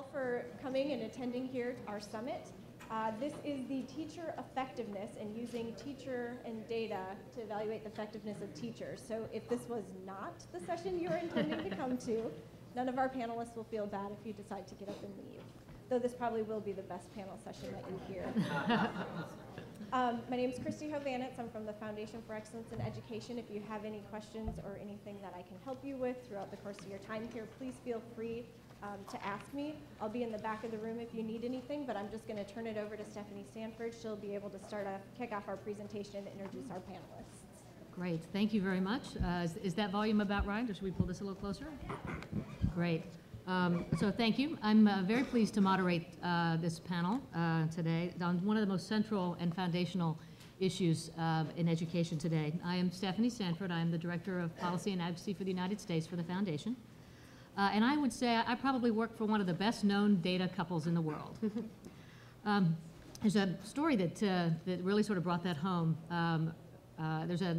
all for coming and attending here our summit. This is the teacher effectiveness and using teacher and data to evaluate the effectiveness of teachers. So if this was not the session you were intending to come to, none of our panelists will feel bad if you decide to get up and leave. Though this probably will be the best panel session that you hear. My name is Christy Hovanitz. I'm from the Foundation for Excellence in Education. If you have any questions or anything that I can help you with throughout the course of your time here, please feel free to ask me. I'll be in the back of the room if you need anything, but I'm just going to turn it over to Stefanie Sanford. She'll be able to kick off our presentation and introduce our panelists. Great. Thank you very much. Is that volume about right, or should we pull this a little closer? Great. So thank you. I'm very pleased to moderate this panel today on one of the most central and foundational issues in education today. I am Stefanie Sanford. I am the Director of Policy and Advocacy for the United States for the Foundation. And I would say I probably work for one of the best known data couples in the world. There's a story that really sort of brought that home. There's a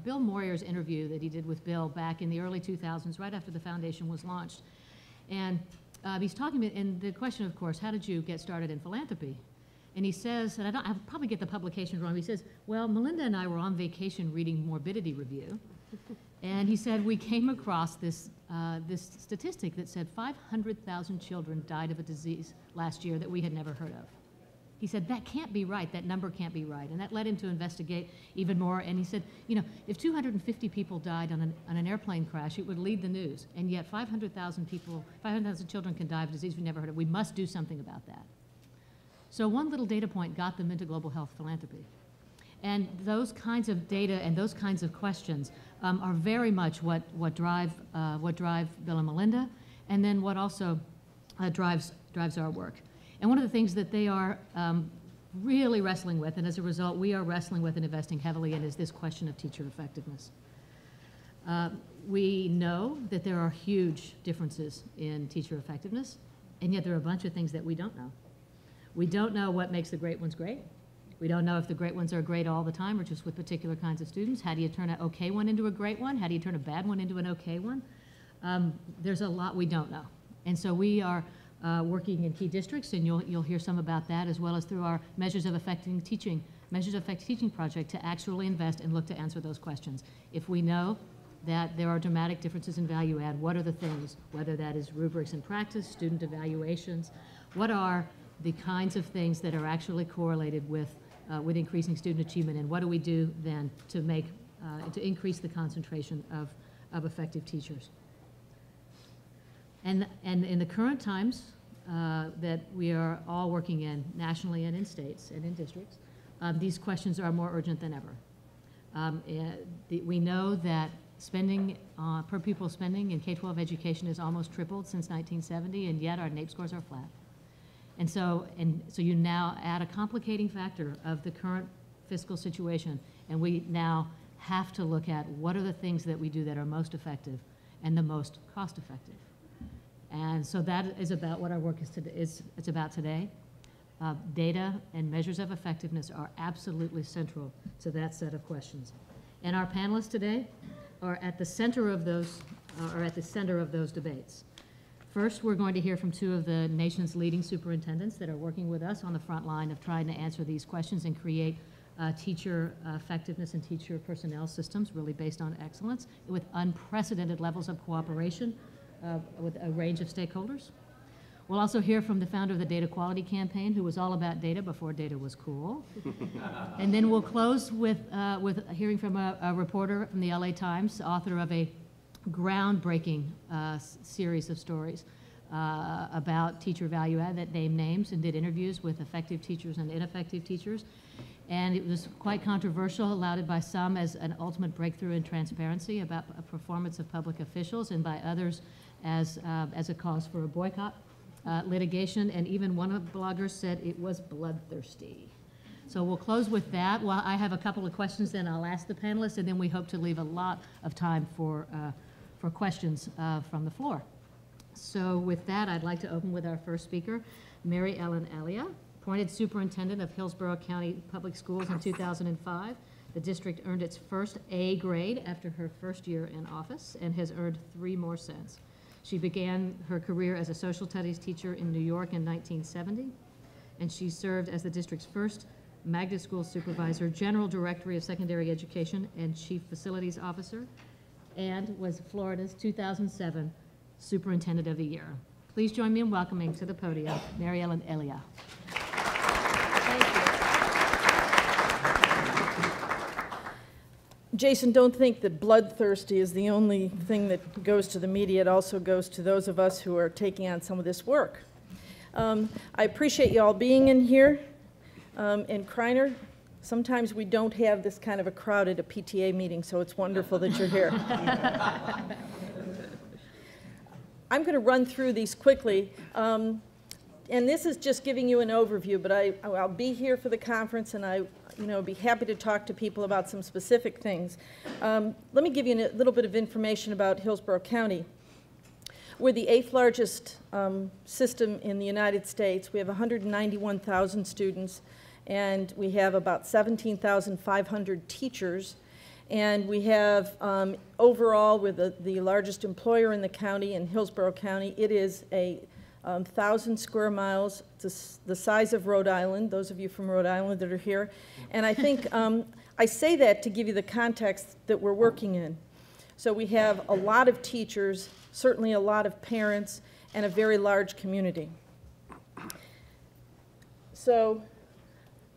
Bill Moyer's interview that he did with Bill back in the early 2000s, right after the foundation was launched. And he's talking, and the question, of course, how did you get started in philanthropy? And he says, and I'll probably get the publication wrong, he says, well, Melinda and I were on vacation reading Morbidity Review, and he said we came across this statistic that said 500,000 children died of a disease last year that we had never heard of. He said, that can't be right, that number can't be right. And that led him to investigate even more. And he said, you know, if 250 people died on an airplane crash, it would lead the news. And yet 500,000 children can die of a disease we never heard of. We must do something about that. So one little data point got them into global health philanthropy. And those kinds of data and those kinds of questions are very much what drive Bill and Melinda, and then what also drives our work. And one of the things that they are really wrestling with, and as a result we are wrestling with and investing heavily in, is this question of teacher effectiveness. We know that there are huge differences in teacher effectiveness, and yet there are a bunch of things that we don't know. We don't know what makes the great ones great. We don't know if the great ones are great all the time or just with particular kinds of students. How do you turn an okay one into a great one? How do you turn a bad one into an okay one? There's a lot we don't know. And so we are working in key districts, and you'll hear some about that, as well as through our Measures of Effective Teaching project to actually invest and look to answer those questions. If we know that there are dramatic differences in value add, what are the things, whether that is rubrics in practice, student evaluations, what are the kinds of things that are actually correlated with increasing student achievement, and what do we do then to increase the concentration of effective teachers? And in the current times that we are all working in, nationally and in states and in districts, these questions are more urgent than ever. We know that spending, per pupil spending in K-12 education has almost tripled since 1970, and yet our NAEP scores are flat. And so you now add a complicating factor of the current fiscal situation, and we now have to look at what are the things that we do that are most effective and the most cost effective. And so that is about what our work is about today. Data and measures of effectiveness are absolutely central to that set of questions. And our panelists today are at the center of those debates. First, we're going to hear from two of the nation's leading superintendents that are working with us on the front line of trying to answer these questions and create teacher effectiveness and teacher personnel systems really based on excellence with unprecedented levels of cooperation with a range of stakeholders. We'll also hear from the founder of the Data Quality Campaign, who was all about data before data was cool. And then we'll close with hearing from a reporter from the LA Times, author of a groundbreaking series of stories about teacher value add that named names and did interviews with effective teachers and ineffective teachers. And it was quite controversial, lauded by some as an ultimate breakthrough in transparency about a performance of public officials, and by others as a cause for a boycott, litigation, and even one of the bloggers said it was bloodthirsty. So we'll close with that. Well, I have a couple of questions then I'll ask the panelists, and then we hope to leave a lot of time for questions from the floor. So with that, I'd like to open with our first speaker, MaryEllen Elia, appointed superintendent of Hillsborough County Public Schools in 2005. The district earned its first A grade after her first year in office and has earned 3 more since. She began her career as a social studies teacher in New York in 1970, and she served as the district's first magnet school supervisor, general directory of secondary education, and chief facilities officer, and was Florida's 2007 Superintendent of the Year. Please join me in welcoming to the podium MaryEllen Elia. Jason, don't think that bloodthirsty is the only thing that goes to the media. It also goes to those of us who are taking on some of this work. I appreciate you all being in here. In Kriner, sometimes we don't have this kind of a crowd at a PTA meeting, so it's wonderful that you're here. I'm going to run through these quickly. And this is just giving you an overview, but I'll be here for the conference, and be happy to talk to people about some specific things. Let me give you a little bit of information about Hillsborough County. We're the 8th largest system in the United States. We have 191,000 students, and we have about 17,500 teachers. And we have, overall, we're the largest employer in the county, in Hillsborough County. It is a 1,000 square miles. It's the size of Rhode Island, those of you from Rhode Island that are here. And I think I say that to give you the context that we're working in. So we have a lot of teachers, certainly a lot of parents, and a very large community. So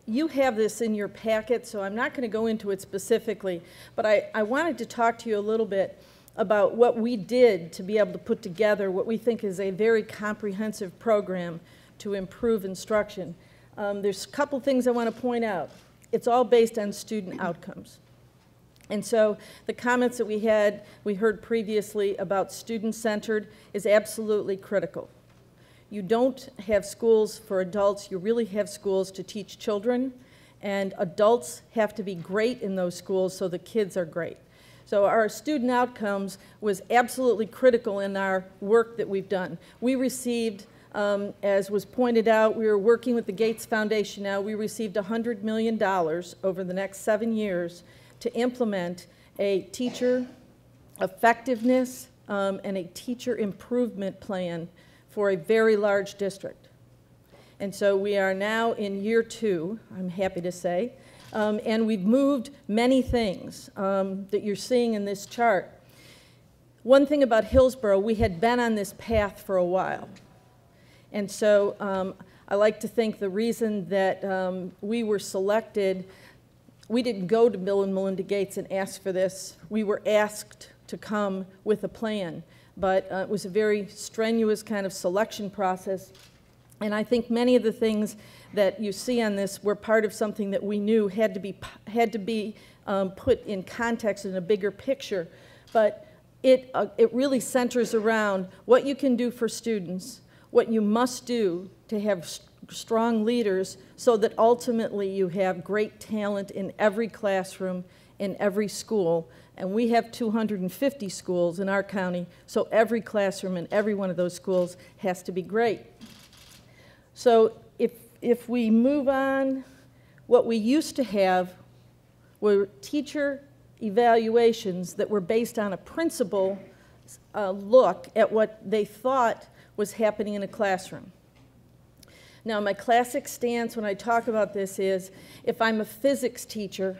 you have this in your packet, so I'm not going to go into it specifically, but I wanted to talk to you a little bit about what we did to be able to put together what we think is a very comprehensive program to improve instruction. There's a couple things I want to point out. It's all based on student outcomes. And so the comments that we heard previously about student-centered is absolutely critical. You don't have schools for adults, you really have schools to teach children, and adults have to be great in those schools so the kids are great. So our student outcomes was absolutely critical in our work that we've done. We received, as was pointed out, we were working with the Gates Foundation now, we received $100 million over the next 7 years to implement a teacher effectiveness and a teacher improvement plan for a very large district. And so we are now in year 2, I'm happy to say, and we've moved many things that you're seeing in this chart. One thing about Hillsborough, we had been on this path for a while. And so I like to think the reason that we were selected, we didn't go to Bill and Melinda Gates and ask for this. We were asked to come with a plan. But it was a very strenuous kind of selection process. And I think many of the things that you see on this were part of something that we knew had to be put in context in a bigger picture. But it really centers around what you can do for students, what you must do to have strong leaders so that ultimately you have great talent in every classroom, in every school. And we have 250 schools in our county, so every classroom in every one of those schools has to be great. So if we move on, what we used to have were teacher evaluations that were based on a principal look at what they thought was happening in a classroom. Now, my classic stance when I talk about this is, if I'm a physics teacher,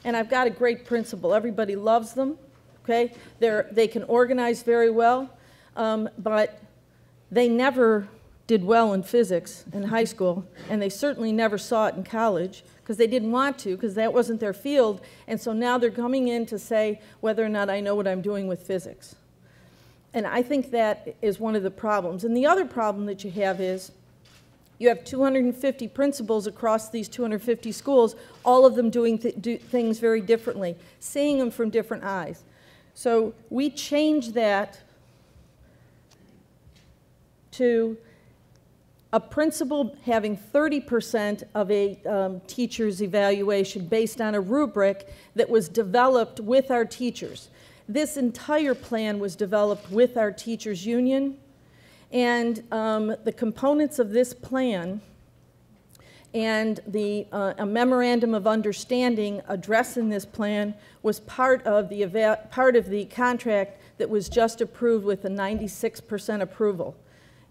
and I've got a great principal, everybody loves them, okay? They can organize very well, but they never did well in physics in high school, and they certainly never saw it in college, because they didn't want to, because that wasn't their field, and so now they're coming in to say whether or not I know what I'm doing with physics. And I think that is one of the problems. And the other problem that you have is, you have 250 principals across these 250 schools, all of them doing things very differently, seeing them from different eyes. So we changed that to a principal having 30% of a teacher's evaluation based on a rubric that was developed with our teachers. This entire plan was developed with our teachers' union. And the components of this plan And a memorandum of understanding addressing this plan was part of the contract that was just approved with a 96% approval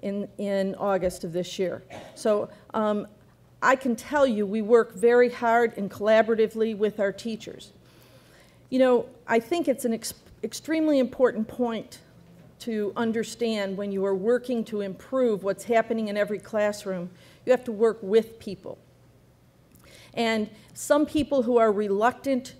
in August of this year. So I can tell you we work very hard and collaboratively with our teachers. You know, I think it's an extremely important point to understand when you are working to improve what's happening in every classroom. You have to work with people. And some people who are reluctant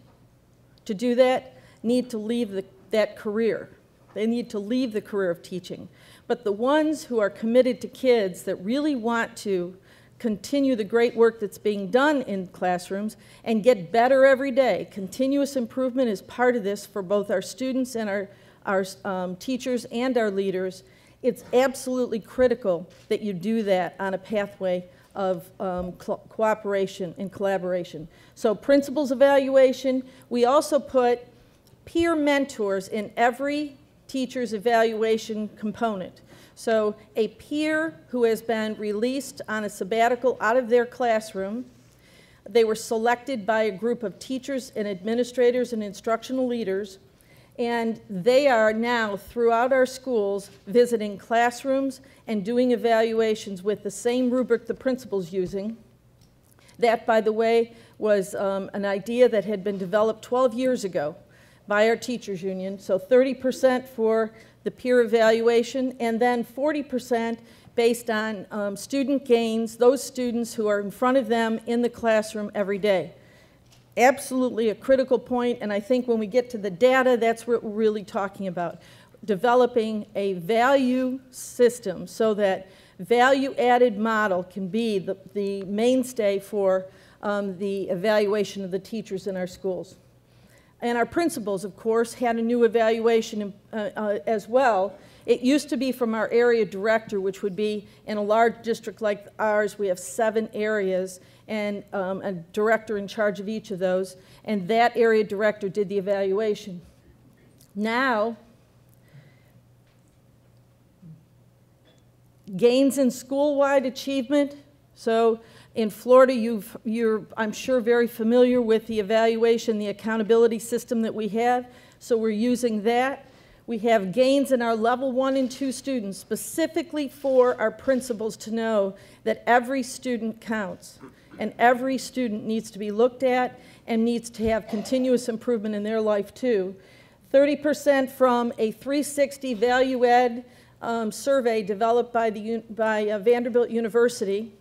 to do that need to leave that career. They need to leave the career of teaching. But the ones who are committed to kids that really want to continue the great work that's being done in classrooms and get better every day, continuous improvement is part of this for both our students and our teachers and our leaders. It's absolutely critical that you do that on a pathway of cooperation and collaboration. So principals evaluation, we also put peer mentors in every teacher's evaluation component. So a peer who has been released on a sabbatical out of their classroom, they were selected by a group of teachers and administrators and instructional leaders, and they are now throughout our schools visiting classrooms and doing evaluations with the same rubric the principal's using. That, by the way, was an idea that had been developed 12 years ago by our teachers union. So 30% for the peer evaluation, and then 40% based on student gains, those students who are in front of them in the classroom every day. Absolutely a critical point, and I think when we get to the data, that's what we're really talking about. Developing a value system so that value-added model can be the mainstay for the evaluation of the teachers in our schools. And our principals, of course, had a new evaluation as well. It used to be from our area director, which would be in a large district like ours, we have 7 areas, and a director in charge of each of those, and that area director did the evaluation. Now, gains in school-wide achievement. So in Florida, you're, I'm sure, very familiar with the evaluation, the accountability system that we have. So we're using that. We have gains in our level 1 and 2 students, specifically for our principals to know that every student counts, and every student needs to be looked at and needs to have continuous improvement in their life too. 30% from a 360 value ed survey developed by Vanderbilt University,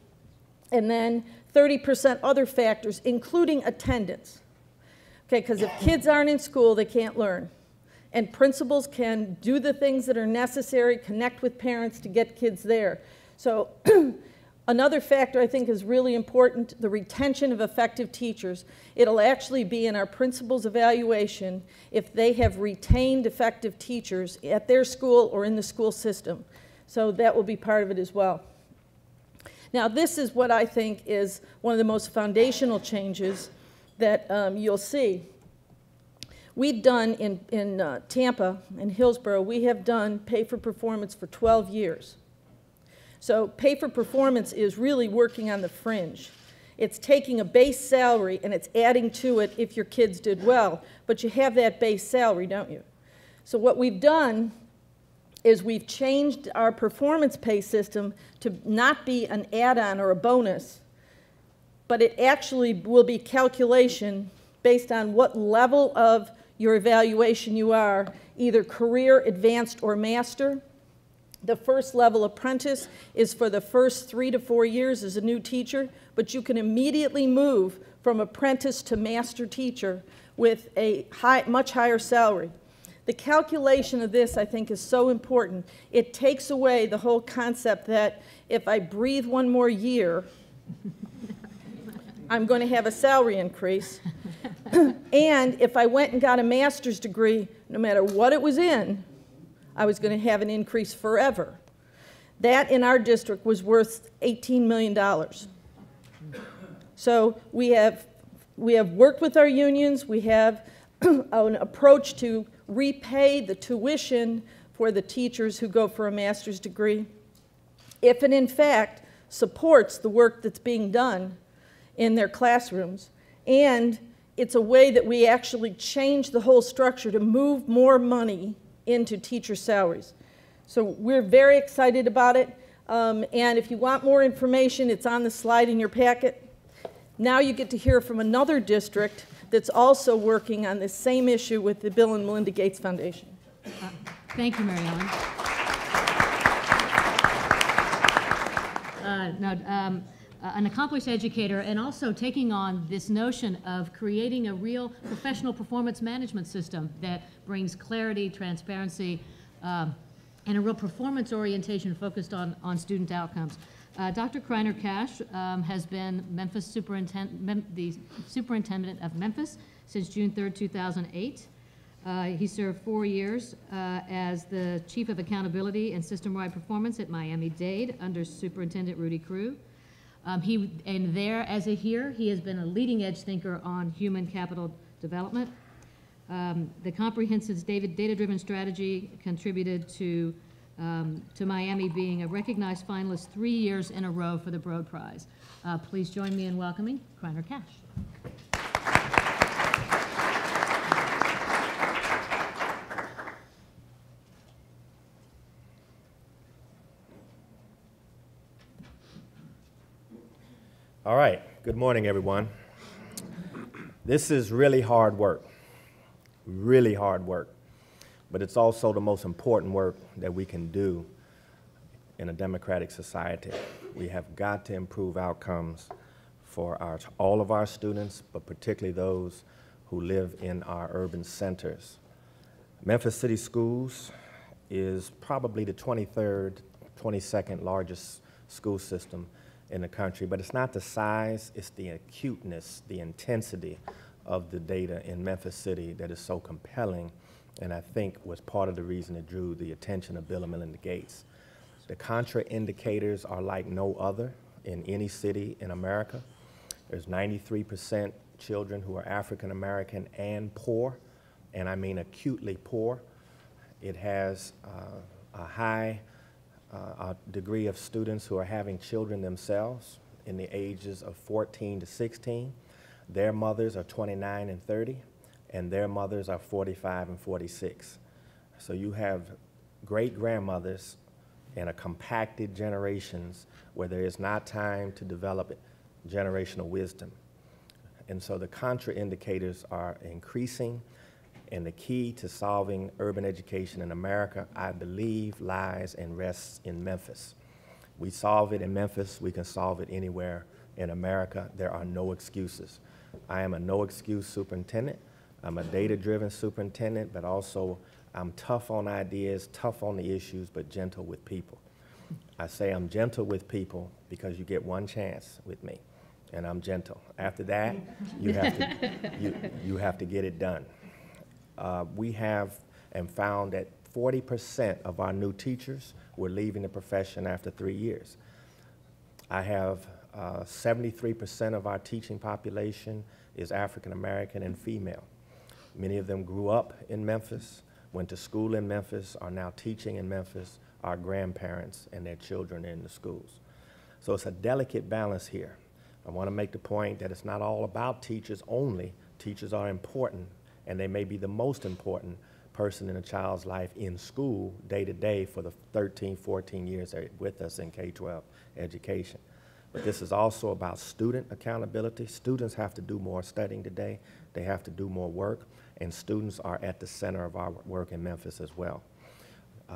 and then 30% other factors, including attendance. Okay, because if kids aren't in school, they can't learn. And principals can do the things that are necessary, connect with parents to get kids there. So another factor I think is really important, the retention of effective teachers. It'll actually be in our principals' evaluation if they have retained effective teachers at their school or in the school system. So that will be part of it as well. Now, this is what I think is one of the most foundational changes that you'll see. We've done in Tampa and Hillsborough, we have done pay for performance for 12 years. So pay for performance is really working on the fringe. It's taking a base salary and it's adding to it if your kids did well, but you have that base salary, don't you? So what we've done is we've changed our performance pay system to not be an add-on or a bonus, but it actually will be calculation based on what level of your evaluation you are, either career, advanced, or master. The first level apprentice is for the first 3 to 4 years as a new teacher, but you can immediately move from apprentice to master teacher with a much higher salary. The calculation of this, I think, is so important. It takes away the whole concept that if I breathe one more year, I'm going to have a salary increase. And if I went and got a master's degree, no matter what it was in, I was going to have an increase forever. That in our district was worth $18 million. So we have worked with our unions. We have an approach to repay the tuition for the teachers who go for a master's degree. If it in fact supports the work that's being done in their classrooms. And it's a way that we actually change the whole structure to move more money into teacher salaries. So we're very excited about it. And if you want more information, it's on the slide in your packet. Now you get to hear from another district that's also working on this same issue with the Bill and Melinda Gates Foundation. Thank you, MaryEllen. An accomplished educator, and also taking on this notion of creating a real professional performance management system that brings clarity, transparency, and a real performance orientation focused on student outcomes. Dr. Kriner Cash has been Memphis the superintendent of Memphis since June 3rd, 2008. He served 4 years as the Chief of Accountability and System-Wide Performance at Miami-Dade under Superintendent Rudy Crew. He has been a leading-edge thinker on human capital development. The comprehensive data-driven strategy contributed to Miami being a recognized finalist 3 years in a row for the Broad Prize. Please join me in welcoming Kriner Cash. All right, good morning, everyone. This is really hard work, but it's also the most important work that we can do in a democratic society. We have got to improve outcomes for all of our students, but particularly those who live in our urban centers. Memphis City Schools is probably the 23rd, 22nd largest school system in the country, but it's not the size, it's the acuteness, the intensity of the data in Memphis City that is so compelling, and I think was part of the reason it drew the attention of Bill and Melinda Gates. The contraindicators are like no other in any city in America. There's 93% children who are African American and poor, and I mean acutely poor. It has a high degree of students who are having children themselves in the ages of 14 to 16. Their mothers are 29 and 30, and their mothers are 45 and 46. So you have great-grandmothers in a compacted generations where there is not time to develop generational wisdom. And so the contraindicators are increasing, and the key to solving urban education in America, I believe, lies and rests in Memphis. We solve it in Memphis, we can solve it anywhere in America. There are no excuses. I am a no-excuse superintendent. I'm a data-driven superintendent, but also I'm tough on ideas, tough on the issues, but gentle with people. I say I'm gentle with people because you get one chance with me, and I'm gentle. After that, you have to get it done. We have and found that 40% of our new teachers were leaving the profession after 3 years. I have 73% of our teaching population is African American and female. Many of them grew up in Memphis, went to school in Memphis, are now teaching in Memphis, our grandparents and their children in the schools. So it's a delicate balance here. I want to make the point that it's not all about teachers only. Teachers are important, and they may be the most important person in a child's life in school day to day for the 13, 14 years they're with us in K-12 education. But this is also about student accountability. Students have to do more studying today. They have to do more work, and students are at the center of our work in Memphis as well.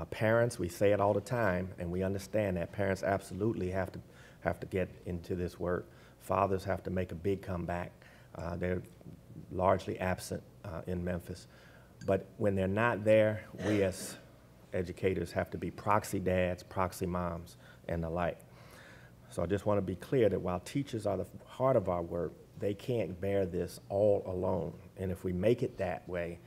Parents, we say it all the time, and we understand that parents absolutely have to get into this work. Fathers have to make a big comeback. They're largely absent in Memphis. But when they're not there, we as educators have to be proxy dads, proxy moms, and the like. So I just want to be clear that while teachers are the heart of our work, they can't bear this all alone. And if we make it that way,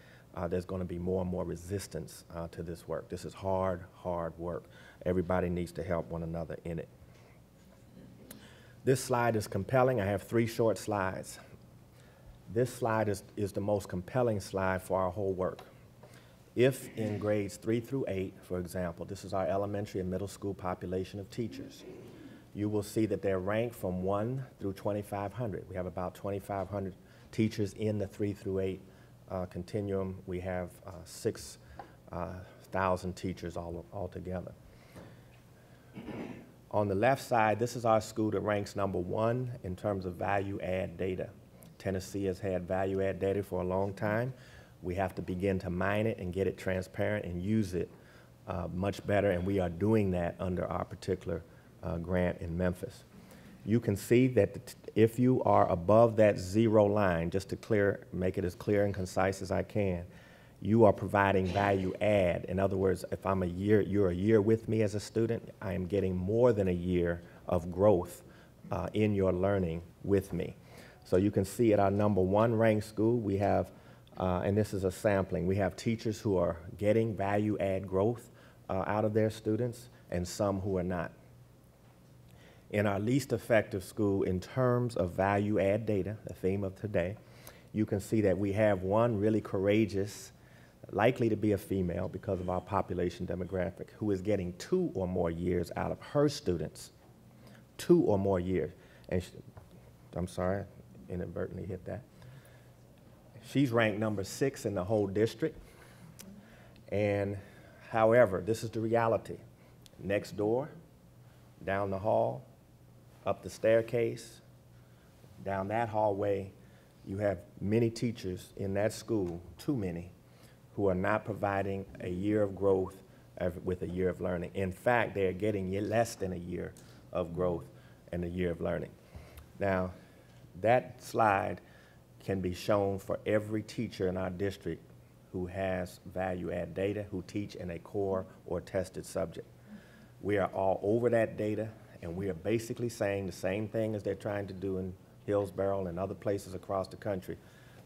there's going to be more and more resistance to this work. This is hard, hard work. Everybody needs to help one another in it. This slide is compelling. I have 3 short slides. This slide is the most compelling slide for our whole work. If in grades 3 through 8, for example, this is our elementary and middle school population of teachers, you will see that they're ranked from 1 through 2,500. We have about 2,500 teachers in the 3 through 8 continuum. We have 6,000 teachers altogether. On the left side, this is our school that ranks #1 in terms of value-add data. Tennessee has had value-add data for a long time. We have to begin to mine it and get it transparent and use it much better, and we are doing that under our particular grant in Memphis. You can see that if you are above that 0 line, just to make it as clear and concise as I can, you are providing value add. In other words, if you're a year with me as a student, I am getting more than a year of growth in your learning with me. So you can see at our #1 ranked school, we have, and this is a sampling, we have teachers who are getting value add growth out of their students and some who are not. In our least effective school, in terms of value add data, the theme of today, you can see that we have one really courageous, likely to be a female because of our population demographic, who is getting 2 or more years out of her students. 2 or more years. And I'm sorry, inadvertently hit that. She's ranked #6 in the whole district. And however, this is the reality. Next door, down the hall, up the staircase, down that hallway, you have many teachers in that school, too many, who are not providing a year of growth with a year of learning. In fact, they are getting less than a year of growth and a year of learning. Now, that slide can be shown for every teacher in our district who has value-add data, who teach in a core or tested subject. We are all over that data, and we are basically saying the same thing as they're trying to do in Hillsborough and other places across the country.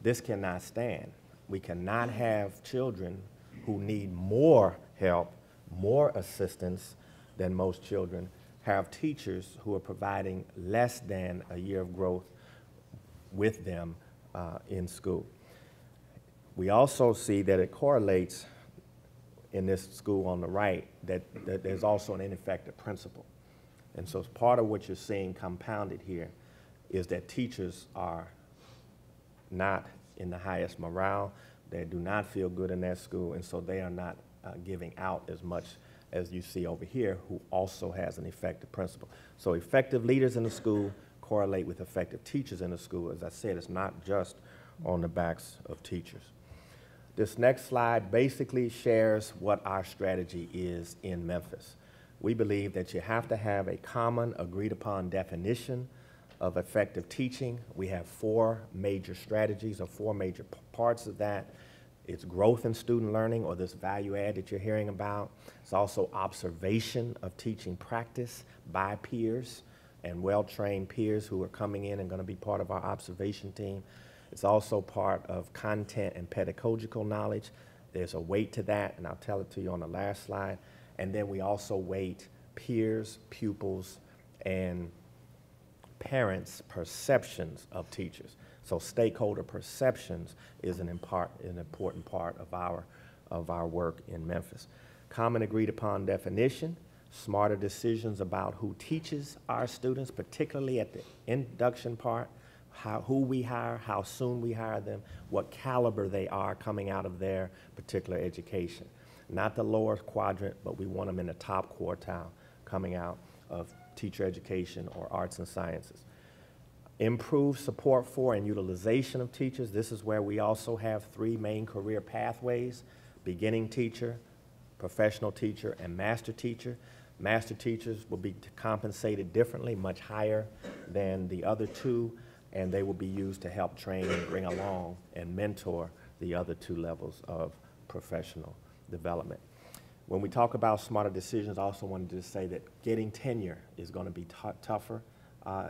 This cannot stand. We cannot have children who need more help, more assistance than most children, have teachers who are providing less than a year of growth with them in school. We also see that it correlates in this school on the right that there's also an ineffective principal. And so part of what you're seeing compounded here is that teachers are not in the highest morale. They do not feel good in their school, and so they are not giving out as much as you see over here, who also has an effective principal. So effective leaders in the school correlate with effective teachers in the school. As I said, it's not just on the backs of teachers. This next slide basically shares what our strategy is in Memphis. We believe that you have to have a common, agreed-upon definition of effective teaching. We have 4 major strategies or 4 major parts of that. It's growth in student learning, or this value add that you're hearing about. It's also observation of teaching practice by peers and well-trained peers who are coming in and going to be part of our observation team. It's also part of content and pedagogical knowledge. There's a weight to that, and I'll tell it to you on the last slide. And then we also weight peers, pupils, and parents' perceptions of teachers. So stakeholder perceptions is an important part of our work in Memphis. Common agreed upon definition, smarter decisions about who teaches our students, particularly at the induction part, who we hire, how soon we hire them, what caliber they are coming out of their particular education. Not the lower quadrant, but we want them in the top quartile coming out of teacher education or arts and sciences. Improve support for and utilization of teachers. This is where we also have 3 main career pathways: beginning teacher, professional teacher, and master teacher. Master teachers will be compensated differently, much higher than the other 2, and they will be used to help train and bring along and mentor the other 2 levels of professional development. When we talk about smarter decisions, I also wanted to say that getting tenure is going to be tougher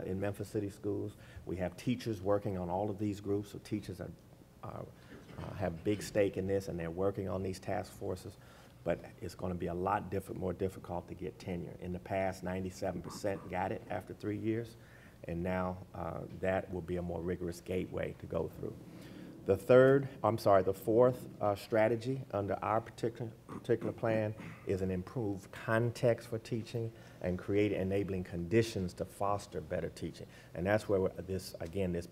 in Memphis City schools. We have teachers working on all of these groups, so teachers have big stake in this, and they're working on these task forces, but it's going to be a lot more difficult to get tenure. In the past, 97% got it after 3 years, and now that will be a more rigorous gateway to go through. The fourth strategy under our particular plan is an improved context for teaching and create enabling conditions to foster better teaching. And that's where this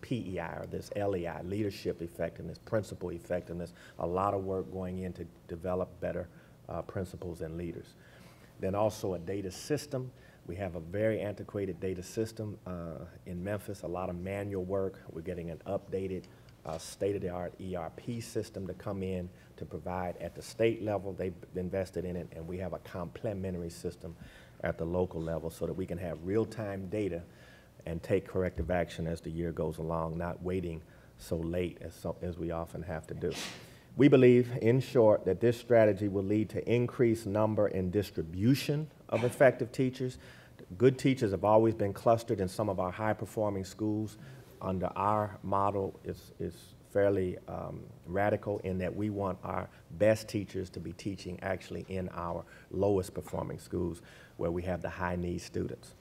PEI, or this LEI, leadership effectiveness, principal effectiveness, a lot of work going in to develop better principals and leaders. Then also a data system. We have a very antiquated data system in Memphis, a lot of manual work. We're getting an updated state-of-the-art ERP system to come in to provide at the state level. They've invested in it, and we have a complementary system at the local level so that we can have real-time data and take corrective action as the year goes along, not waiting so late as we often have to do. We believe, in short, that this strategy will lead to increased number and distribution of effective teachers. Good teachers have always been clustered in some of our high-performing schools. Under our model, is fairly radical in that we want our best teachers to be teaching actually in our lowest performing schools where we have the high need students.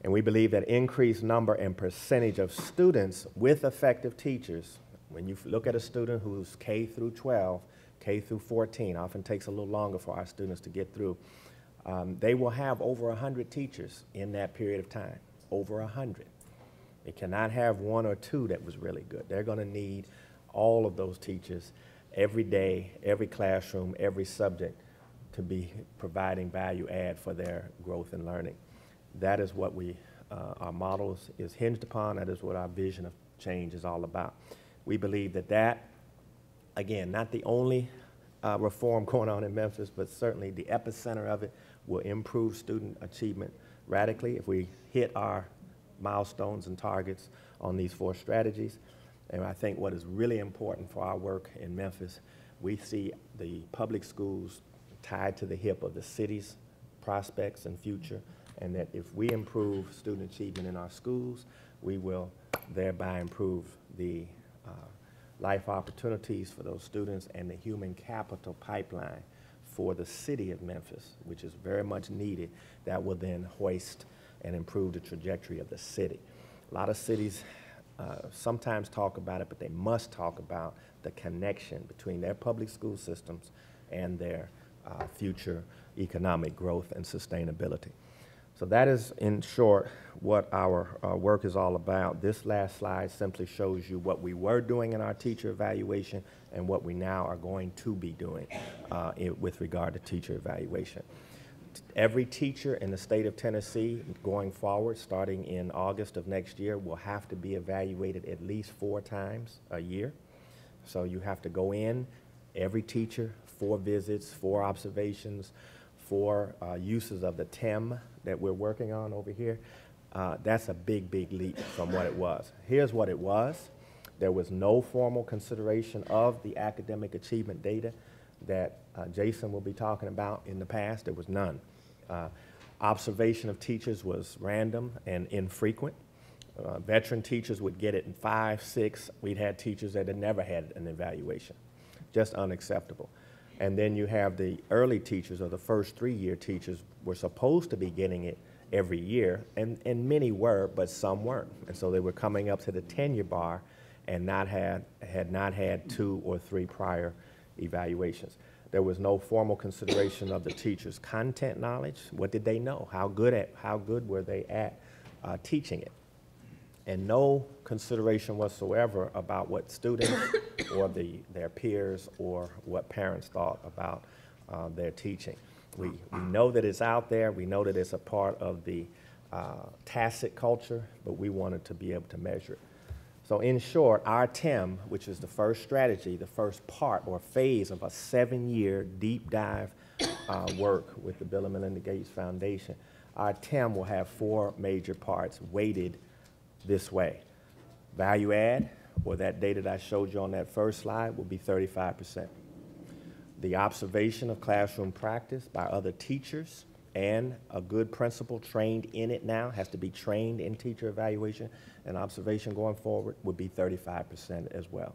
And we believe that increased number and percentage of students with effective teachers, when you look at a student who's K through 12, K through 14, often takes a little longer for our students to get through, they will have over 100 teachers in that period of time, over 100. They cannot have one or two that was really good. They're going to need all of those teachers every day, every classroom, every subject to be providing value add for their growth and learning. That is what our model is hinged upon. That is what our vision of change is all about. We believe that, again, not the only reform going on in Memphis, but certainly the epicenter of it will improve student achievement radically if we hit our milestones and targets on these four strategies. And I think what is really important for our work in Memphis, we see the public schools tied to the hip of the city's prospects and future, and that if we improve student achievement in our schools, we will thereby improve the life opportunities for those students and the human capital pipeline for the city of Memphis, which is very much needed, that will then hoist and improve the trajectory of the city. A lot of cities sometimes talk about it, but they must talk about the connection between their public school systems and their future economic growth and sustainability. So that is, in short, what our work is all about. This last slide simply shows you what we were doing in our teacher evaluation and what we now are going to be doing with regard to teacher evaluation. Every teacher in the state of Tennessee going forward, starting in August of next year, will have to be evaluated at least 4 times a year. So you have to go in, every teacher, 4 visits, 4 observations, 4 uses of the TEM that we're working on over here. That's a big, big leap from what it was. Here's what it was. There was no formal consideration of the academic achievement data that Jason will be talking about. In the past. There was none. Observation of teachers was random and infrequent. Veteran teachers would get it in 5, 6. We'd had teachers that had never had an evaluation. Just unacceptable. And then you have the early teachers, or the first 3-year teachers, were supposed to be getting it every year, and many were, but some weren't. And so they were coming up to the tenure bar and had not had 2 or 3 prior evaluations. There was no formal consideration of the teachers' content knowledge. What did they know? How good were they at teaching it? And no consideration whatsoever about what students or their peers or what parents thought about their teaching. We know that it's out there. We know that it's a part of the tacit culture, but we wanted to be able to measure it. So in short, our TEM, which is the first strategy, the first part or phase of a 7-year deep dive work with the Bill and Melinda Gates Foundation, our TEM will have 4 major parts weighted this way. Value add, or that data that I showed you on that first slide, will be 35%. The observation of classroom practice by other teachers and a good principal trained in it now, has to be trained in teacher evaluation and observation going forward, would be 35% as well.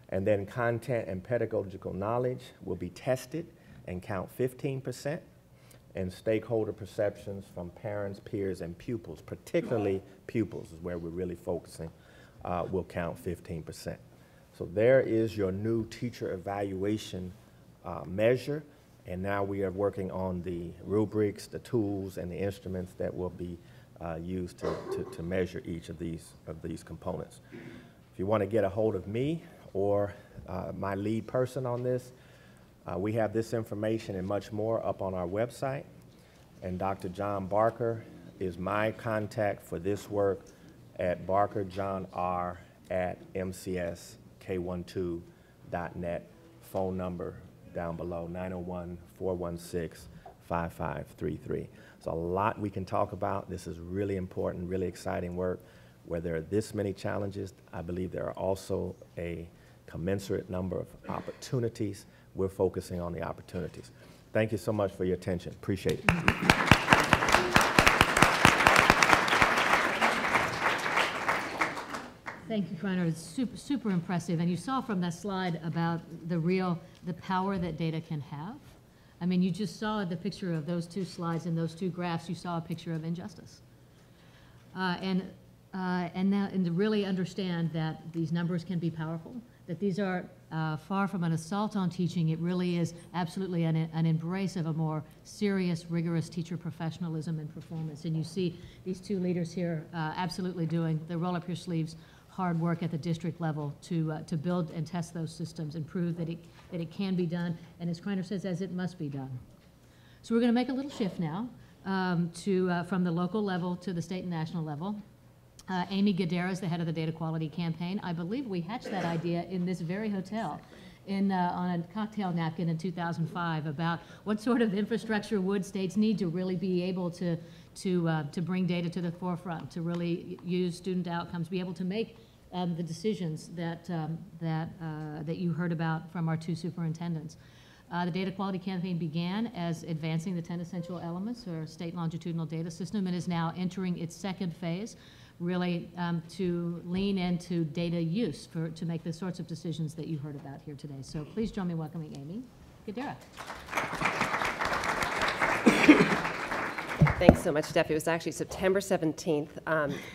And then content and pedagogical knowledge will be tested and count 15%. And stakeholder perceptions from parents, peers, and pupils, particularly pupils is where we're really focusing, will count 15%. So there is your new teacher evaluation measure, and now we are working on the rubrics, the tools, and the instruments that will be used to measure each of these components. If you want to get a hold of me or my lead person on this, we have this information and much more up on our website, and Dr. John Barker is my contact for this work at barkerjohnr@mcsk12.net. Phone number down below, 901-416-5533. So a lot we can talk about. This is really important, really exciting work. Where there are this many challenges, I believe there are also a commensurate number of opportunities. We're focusing on the opportunities. Thank you so much for your attention. Appreciate it. Thank you, Kriner. It's super, super impressive. And you saw from that slide about the power that data can have. I mean, you just saw the picture of those two slides and those two graphs. You saw a picture of injustice. And to really understand that these numbers can be powerful, that these are far from an assault on teaching. It really is absolutely an embrace of a more serious, rigorous teacher professionalism and performance. And you see these two leaders here absolutely doing the roll up your sleeves hard work at the district level to build and test those systems and prove that it can be done, and as Kriner says, as it must be done. So we're going to make a little shift now from the local level to the state and national level. Aimee Guidera is the head of the data quality campaign. I believe we hatched that idea in this very hotel on a cocktail napkin in 2005 about what sort of infrastructure would states need to really be able to bring data to the forefront, to really use student outcomes, be able to make the decisions that you heard about from our two superintendents. The data quality campaign began as advancing the 10 essential elements, or state longitudinal data system, and is now entering its second phase, really to lean into data use to make the sorts of decisions that you heard about here today. So please join me in welcoming Aimee Guidera. Thanks so much, Steph. It was actually September 17th,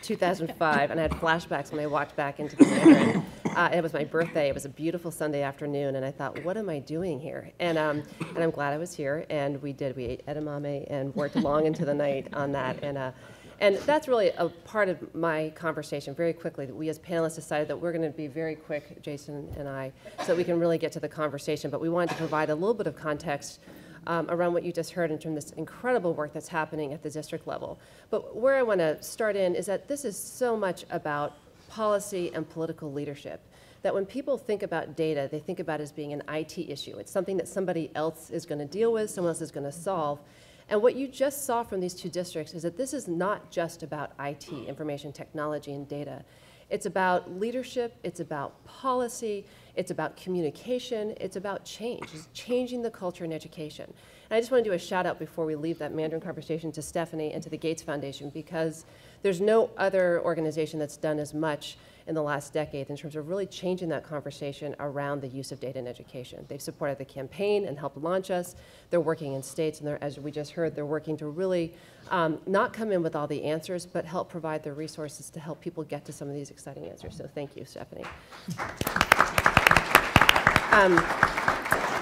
2005, and I had flashbacks when I walked back into the Mandarin. It was my birthday. It was a beautiful Sunday afternoon, and I thought, what am I doing here? And I'm glad I was here, and we ate edamame and worked long into the night on that. And that's really a part of my conversation. Very quickly, we as panelists decided that we're going to be very quick, Jason and I, so that we can really get to the conversation. But we wanted to provide a little bit of context around what you just heard in terms of this incredible work that's happening at the district level. But where I want to start in is that this is so much about policy and political leadership, that when people think about data, they think about it as being an IT issue. It's something that somebody else is going to deal with, someone else is going to solve. And what you just saw from these two districts is that this is not just about IT, information technology and data. It's about leadership, it's about policy, it's about communication, it's about change. It's changing the culture in education. And I just want to do a shout out before we leave that Mandarin conversation to Stefanie and to the Gates Foundation, because there's no other organization that's done as much in the last decade in terms of really changing that conversation around the use of data in education. They've supported the campaign and helped launch us. They're working in states, and as we just heard, they're working to really not come in with all the answers, but help provide the resources to help people get to some of these exciting answers. So thank you, Stefanie.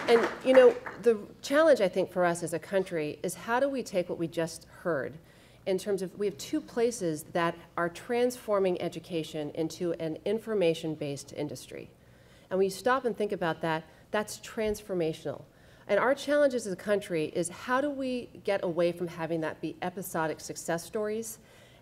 And you know, the challenge I think for us as a country is how do we take what we just heard in terms of, we have two places that are transforming education into an information-based industry. And when you stop and think about that, that's transformational. And our challenge as a country is how do we get away from having that be episodic success stories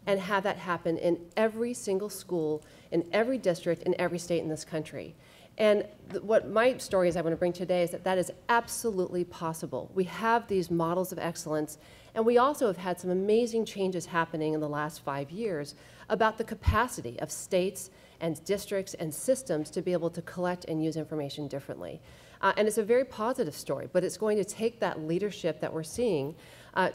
and have that happen in every single school, in every district, in every state in this country. And what my story is I want to bring today is that that is absolutely possible. We have these models of excellence, and we also have had some amazing changes happening in the last 5 years about the capacity of states and districts and systems to be able to collect and use information differently. And it's a very positive story, but it's going to take that leadership that we're seeing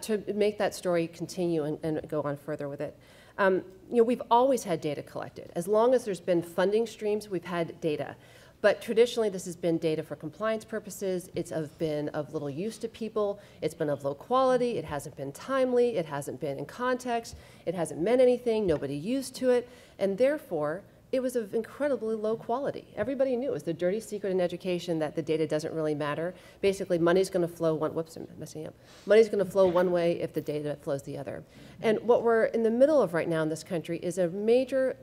to make that story continue and go on further with it. You know, we've always had data collected. As long as there's been funding streams, we've had data. But traditionally, this has been data for compliance purposes. It's been of little use to people. It's been of low quality. It hasn't been timely. It hasn't been in context. It hasn't meant anything. Nobody used to it. And therefore, it was of incredibly low quality. Everybody knew it was the dirty secret in education that the data doesn't really matter. Basically, money's going to flow one, whoops, I'm messing up. Money's going to flow one way if the data flows the other. And what we're in the middle of right now in this country is a major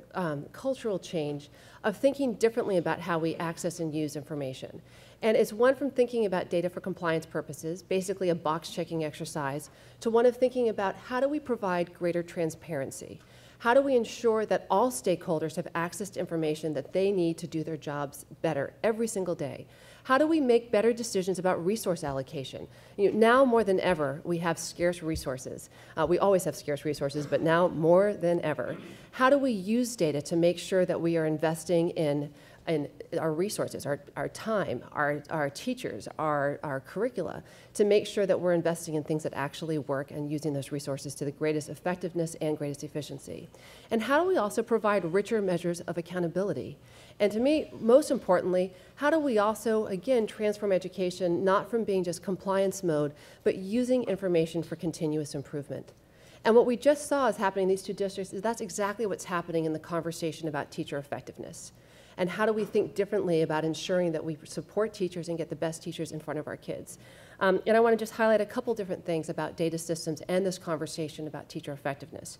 cultural change of thinking differently about how we access and use information. And it's one from thinking about data for compliance purposes, basically a box-checking exercise, to one of thinking about how do we provide greater transparency? How do we ensure that all stakeholders have access to information that they need to do their jobs better every single day? How do we make better decisions about resource allocation? Now more than ever, we have scarce resources. We always have scarce resources, but now more than ever. How do we use data to make sure that we are investing in our resources, our time, our teachers, our curricula, to make sure that we're investing in things that actually work and using those resources to the greatest effectiveness and greatest efficiency? And how do we also provide richer measures of accountability? And to me, most importantly, how do we also, again, transform education not from being just compliance mode, but using information for continuous improvement? And what we just saw is happening in these two districts is that's exactly what's happening in the conversation about teacher effectiveness. And how do we think differently about ensuring that we support teachers and get the best teachers in front of our kids? And I want to just highlight a couple different things about data systems and this conversation about teacher effectiveness.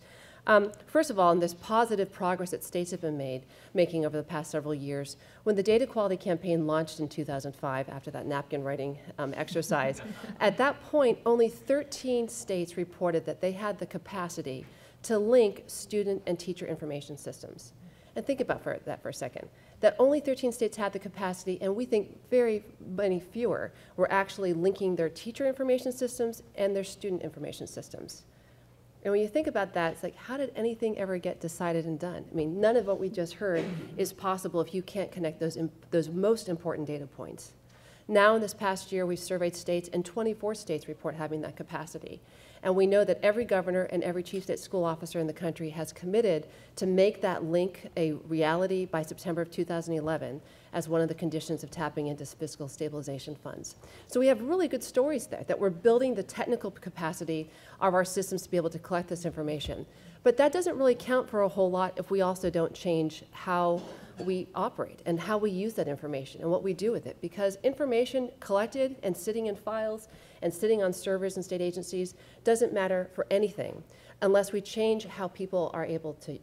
First of all, in this positive progress that states have been making over the past several years, when the data quality campaign launched in 2005, after that napkin writing exercise, at that point, only 13 states reported that they had the capacity to link student and teacher information systems. And think about that for a second, that only 13 states had the capacity, and we think very many fewer were actually linking their teacher information systems and their student information systems. And when you think about that, it's like, how did anything ever get decided and done? I mean, none of what we just heard is possible if you can't connect those most important data points. Now, in this past year, we've surveyed states, and 24 states report having that capacity. And we know that every governor and every chief state school officer in the country has committed to make that link a reality by September of 2011 as one of the conditions of tapping into fiscal stabilization funds. So we have really good stories there, that we're building the technical capacity of our systems to be able to collect this information. But that doesn't really count for a whole lot if we also don't change how we operate and how we use that information and what we do with it. Because information collected and sitting in files and sitting on servers in state agencies doesn't matter for anything unless we change how people are able to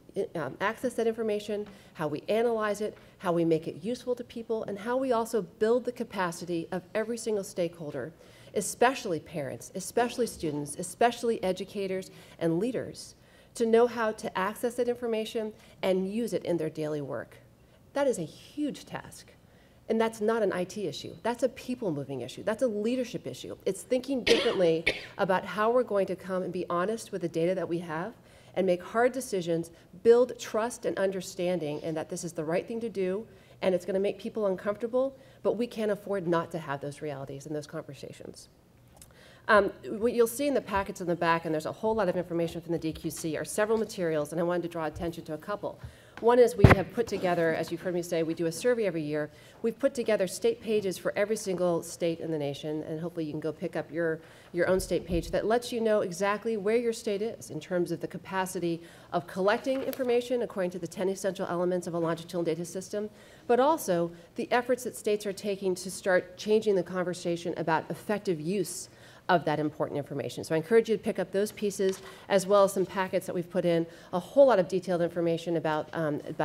access that information, how we analyze it, how we make it useful to people, and how we also build the capacity of every single stakeholder, especially parents, especially students, especially educators and leaders, to know how to access that information and use it in their daily work. That is a huge task. And that's not an IT issue. That's a people-moving issue. That's a leadership issue. It's thinking differently about how we're going to come and be honest with the data that we have and make hard decisions, build trust and understanding, and that this is the right thing to do, and it's going to make people uncomfortable, but we can't afford not to have those realities and those conversations. What you'll see in the packets in the back, and there's a whole lot of information from the DQC, are several materials, and I wanted to draw attention to a couple. One is we have put together, as you've heard me say, we do a survey every year. We've put together state pages for every single state in the nation, and hopefully you can go pick up your own state page that lets you know exactly where your state is in terms of the capacity of collecting information according to the 10 essential elements of a longitudinal data system, but also the efforts that states are taking to start changing the conversation about effective use of that important information. So I encourage you to pick up those pieces, as well as some packets that we've put in, a whole lot of detailed information about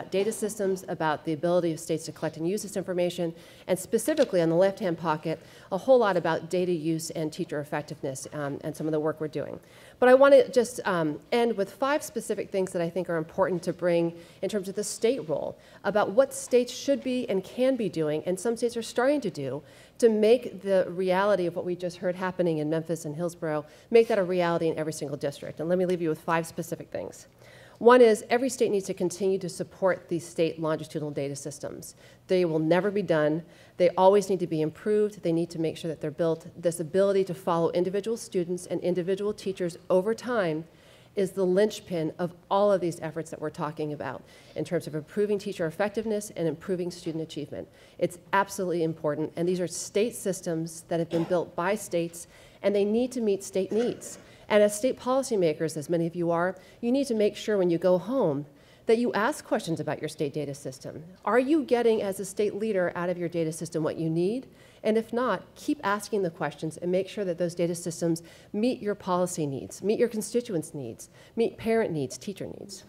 data systems, about the ability of states to collect and use this information, and specifically on the left-hand pocket, a whole lot about data use and teacher effectiveness and some of the work we're doing. But I want to just end with 5 specific things that I think are important to bring in terms of the state role, about what states should be and can be doing, and some states are starting to do, to make the reality of what we just heard happening in Memphis and Hillsborough, make that a reality in every single district. And let me leave you with 5 specific things. One is every state needs to continue to support these state longitudinal data systems. They will never be done. They always need to be improved. They need to make sure that they're built. This ability to follow individual students and individual teachers over time is the linchpin of all of these efforts that we're talking about in terms of improving teacher effectiveness and improving student achievement. It's absolutely important, and these are state systems that have been built by states, and they need to meet state needs. And as state policymakers, as many of you are, you need to make sure when you go home that you ask questions about your state data system. Are you getting, as a state leader, out of your data system what you need? And if not, keep asking the questions and make sure that those data systems meet your policy needs, meet your constituents' needs, meet parent needs, teacher needs.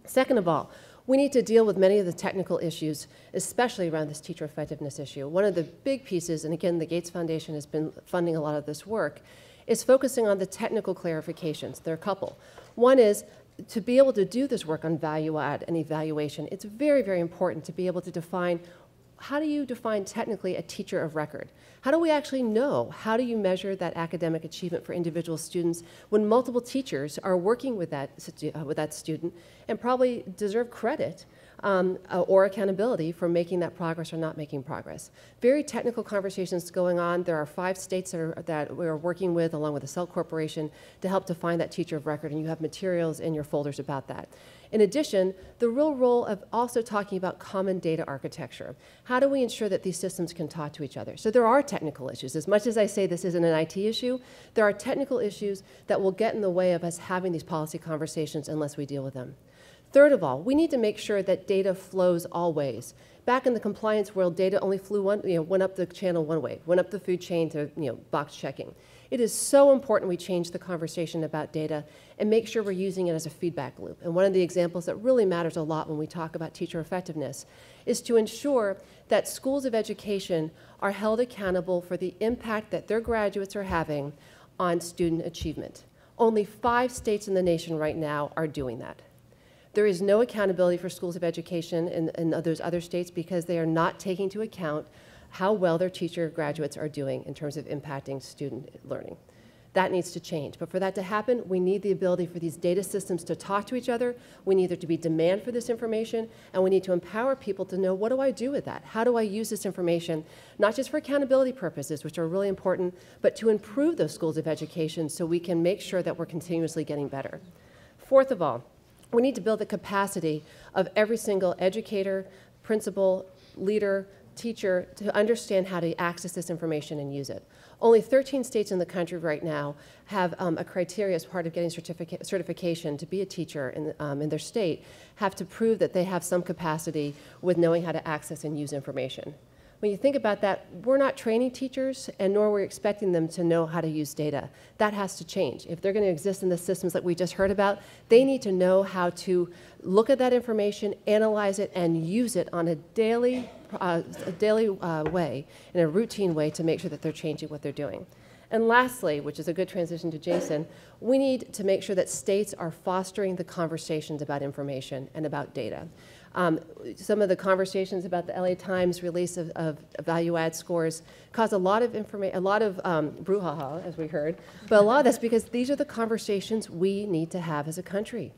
Second of all, we need to deal with many of the technical issues, especially around this teacher effectiveness issue. One of the big pieces, and again, the Gates Foundation has been funding a lot of this work, is focusing on the technical clarifications. There are a couple. One is to be able to do this work on value add and evaluation. It's very, very important to be able to define, how do you define technically a teacher of record? How do we actually know? How do you measure that academic achievement for individual students when multiple teachers are working with that student and probably deserve credit or accountability for making that progress or not making progress? Very technical conversations going on. There are 5 states that we are working with, along with the Felch Corporation, to help define that teacher of record, and you have materials in your folders about that. In addition, the real role of also talking about common data architecture. How do we ensure that these systems can talk to each other? So there are technical issues. As much as I say this isn't an IT issue, there are technical issues that will get in the way of us having these policy conversations unless we deal with them. Third of all, we need to make sure that data flows all ways. Back in the compliance world, data only went up the channel one way, went up the food chain to box checking. It is so important we change the conversation about data and make sure we're using it as a feedback loop. And one of the examples that really matters a lot when we talk about teacher effectiveness is to ensure that schools of education are held accountable for the impact that their graduates are having on student achievement. Only 5 states in the nation right now are doing that. There is no accountability for schools of education in those other states because they are not taking into account how well their teacher graduates are doing in terms of impacting student learning. That needs to change. But for that to happen, we need the ability for these data systems to talk to each other. We need there to be demand for this information, and we need to empower people to know, what do I do with that? How do I use this information, not just for accountability purposes, which are really important, but to improve those schools of education so we can make sure that we're continuously getting better. Fourth of all, we need to build the capacity of every single educator, principal, leader, teacher to understand how to access this information and use it. Only 13 states in the country right now have a criteria as part of getting certification to be a teacher in their state, have to prove that they have some capacity with knowing how to access and use information. When you think about that, we're not training teachers, and nor are we expecting them to know how to use data. That has to change. If they're going to exist in the systems that we just heard about, they need to know how to look at that information, analyze it, and use it on a daily way, in a routine way, to make sure that they're changing what they're doing. And lastly, which is a good transition to Jason, we need to make sure that states are fostering the conversations about information and about data. Some of the conversations about the LA Times release of value-add scores caused a lot of brouhaha, as we heard, but a lot of that's because these are the conversations we need to have as a country.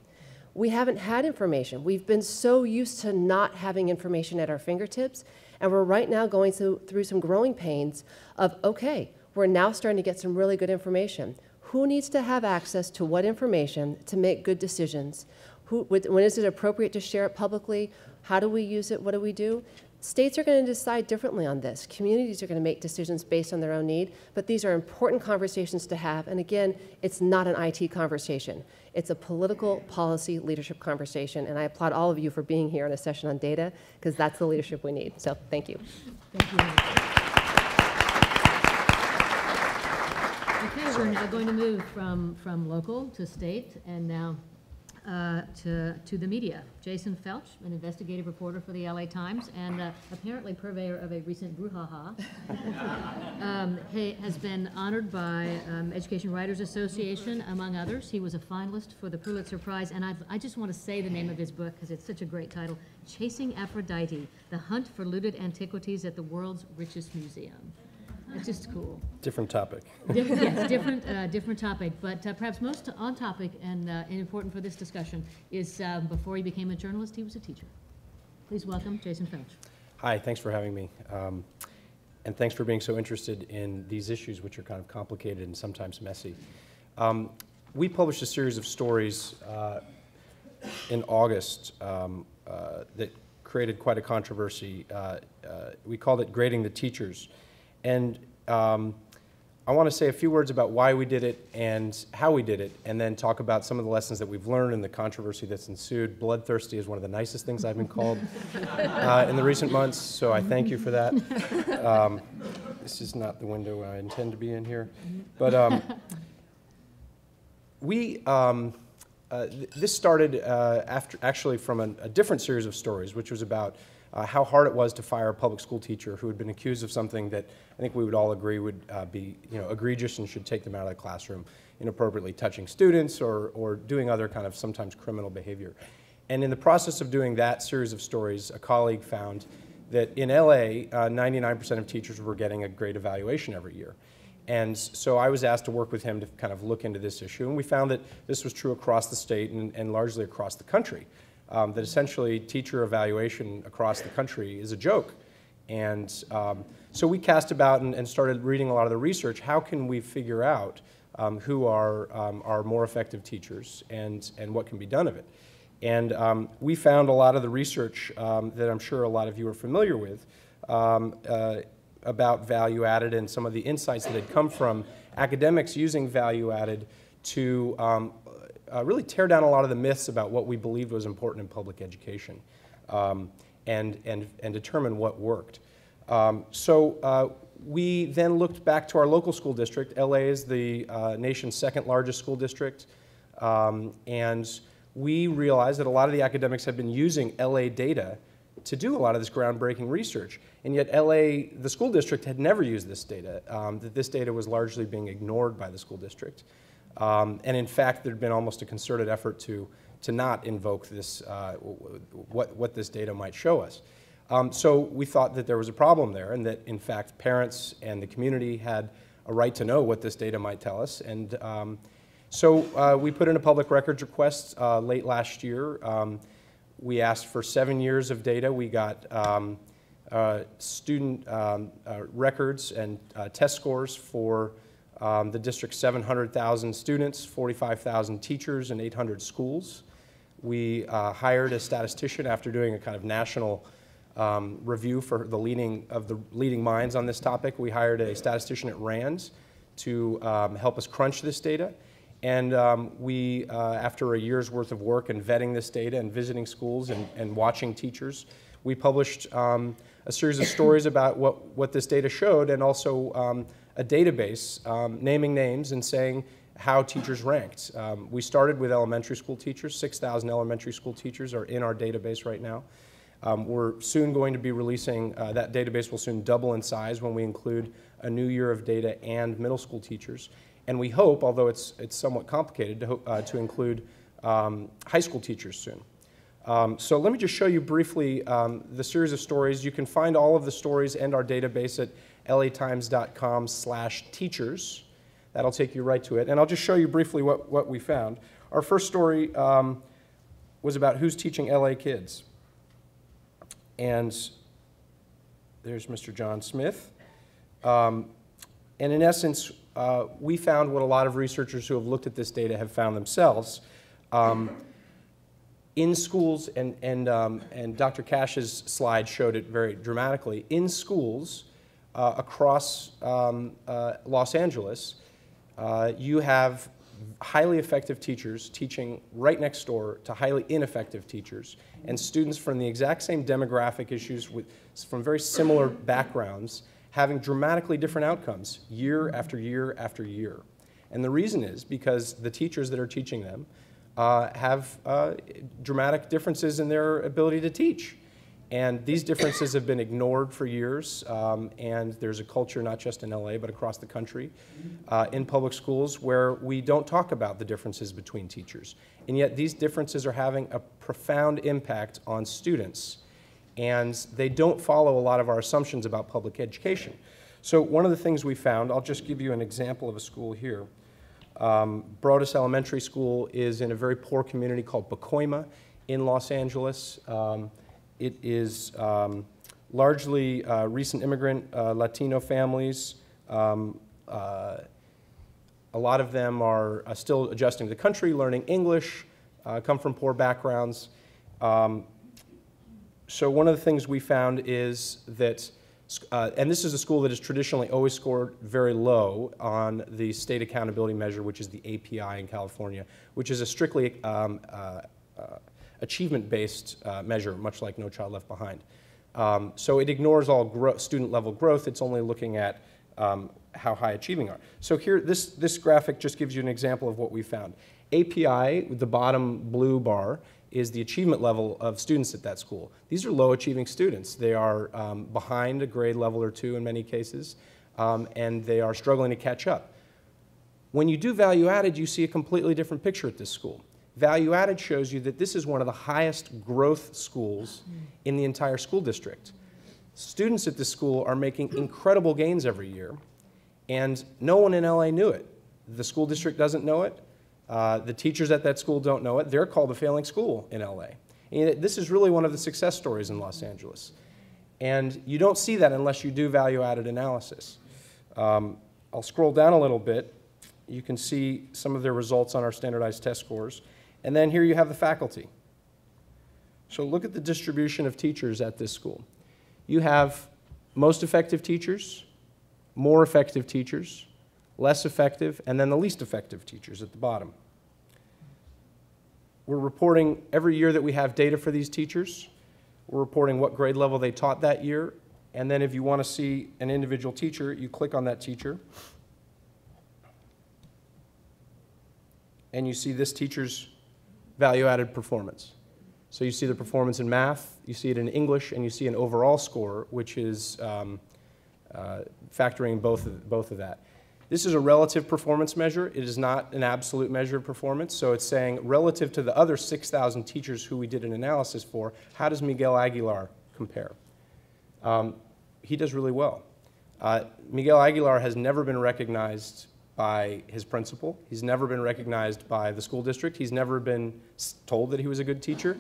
We haven't had information. We've been so used to not having information at our fingertips, and we're right now going through some growing pains of, okay, we're now starting to get some really good information. Who needs to have access to what information to make good decisions? When is it appropriate to share it publicly? How do we use it? What do we do? States are going to decide differently on this. Communities are going to make decisions based on their own need, but these are important conversations to have. And again, it's not an IT conversation. It's a political policy leadership conversation, and I applaud all of you for being here on a session on data, because that's the leadership we need. So thank you. Thank you. Okay, we're now going to move from local to state, and now to the media. Jason Felch, an investigative reporter for the LA Times and apparently purveyor of a recent brouhaha, has been honored by Education Writers Association, among others. He was a finalist for the Pulitzer Prize, and I just want to say the name of his book because it's such a great title, Chasing Aphrodite, The Hunt for Looted Antiquities at the World's Richest Museum. It's just cool. Different topic. Yes, different topic, but perhaps most on topic and important for this discussion is before he became a journalist, he was a teacher. Please welcome Jason Felch. Hi, thanks for having me. And thanks for being so interested in these issues, which are kind of complicated and sometimes messy. We published a series of stories in August that created quite a controversy. We called it Grading the Teachers. And our I want to say a few words about why we did it and how we did it, and then talk about some of the lessons that we've learned and the controversy that's ensued. Bloodthirsty is one of the nicest things I've been called in the recent months, so I thank you for that. This is not the window I intend to be in here. But this started actually from a different series of stories, which was about how hard it was to fire a public school teacher who had been accused of something that I think we would all agree would be egregious and should take them out of the classroom, inappropriately touching students or doing other kind of sometimes criminal behavior. And in the process of doing that series of stories, a colleague found that in LA, 99% of teachers were getting a grade evaluation every year. And so I was asked to work with him to kind of look into this issue, and we found that this was true across the state and largely across the country. That essentially teacher evaluation across the country is a joke. And so we cast about and started reading a lot of the research. How can we figure out who are more effective teachers and what can be done of it? And we found a lot of the research that I'm sure a lot of you are familiar with about value added and some of the insights that had come from academics using value added to really tear down a lot of the myths about what we believed was important in public education and determine what worked. So we then looked back to our local school district. LA is the nation's second largest school district. And we realized that a lot of the academics had been using LA data to do a lot of this groundbreaking research. And yet LA, the school district, had never used this data, that this data was largely being ignored by the school district. And in fact, there'd been almost a concerted effort to not invoke this, what this data might show us. So we thought that there was a problem there and that, in fact, parents and the community had a right to know what this data might tell us. And so we put in a public records request late last year. We asked for 7 years of data. We got student records and test scores for the district's 700,000 students, 45,000 teachers, and 800 schools. We hired a statistician after doing a kind of national review for the leading minds on this topic. We hired a statistician at RAND to help us crunch this data. And we, after a year's worth of work and vetting this data and visiting schools and watching teachers, we published a series of stories about what this data showed, and also a database naming names and saying how teachers ranked. We started with elementary school teachers. 6,000 elementary school teachers are in our database right now. We're soon going to be releasing, that database will soon double in size when we include a new year of data and middle school teachers. And we hope, although it's somewhat complicated, to include high school teachers soon. So let me just show you briefly the series of stories. You can find all of the stories and our database at latimes.com/teachers. That'll take you right to it. And I'll just show you briefly what we found. Our first story was about who's teaching LA kids. And there's Mr. John Smith. And in essence, we found what a lot of researchers who have looked at this data have found themselves. In schools, and Dr. Cash's slide showed it very dramatically, in schools across Los Angeles, you have highly effective teachers teaching right next door to highly ineffective teachers, and students from the exact same demographic issues from very similar backgrounds having dramatically different outcomes year after year after year. And the reason is because the teachers that are teaching them have dramatic differences in their ability to teach. And these differences have been ignored for years, and there's a culture not just in LA but across the country in public schools where we don't talk about the differences between teachers. And yet these differences are having a profound impact on students, and they don't follow a lot of our assumptions about public education. So one of the things we found, I'll just give you an example of a school here. Broadus Elementary School is in a very poor community called Pacoima in Los Angeles. It is largely recent immigrant Latino families. A lot of them are still adjusting to the country, learning English, come from poor backgrounds. So one of the things we found is that And this is a school that has traditionally always scored very low on the state accountability measure, which is the API in California, which is a strictly achievement-based measure, much like No Child Left Behind. So it ignores all student-level growth. It's only looking at how high achieving are. So here, this graphic just gives you an example of what we found. API, the bottom blue bar, is the achievement level of students at that school. These are low-achieving students. They are behind a grade level or two in many cases, and they are struggling to catch up. When you do value-added, you see a completely different picture at this school. Value-added shows you that this is one of the highest growth schools in the entire school district. Students at this school are making incredible gains every year, and no one in LA knew it. The school district doesn't know it. The teachers at that school don't know it. They're called a failing school in LA. And this is really one of the success stories in Los Angeles. And you don't see that unless you do value-added analysis. I'll scroll down a little bit. You can see some of their results on our standardized test scores. And then here you have the faculty. So look at the distribution of teachers at this school. You have most effective teachers, more effective teachers, less effective, and then the least effective teachers at the bottom. We're reporting every year that we have data for these teachers. We're reporting what grade level they taught that year. And then if you want to see an individual teacher, you click on that teacher. And you see this teacher's value-added performance. So you see the performance in math, you see it in English, and you see an overall score, which is factoring both of that. This is a relative performance measure. It is not an absolute measure of performance. So it's saying relative to the other 6,000 teachers who we did an analysis for, how does Miguel Aguilar compare? He does really well. Miguel Aguilar has never been recognized by his principal. He's never been recognized by the school district. He's never been told that he was a good teacher.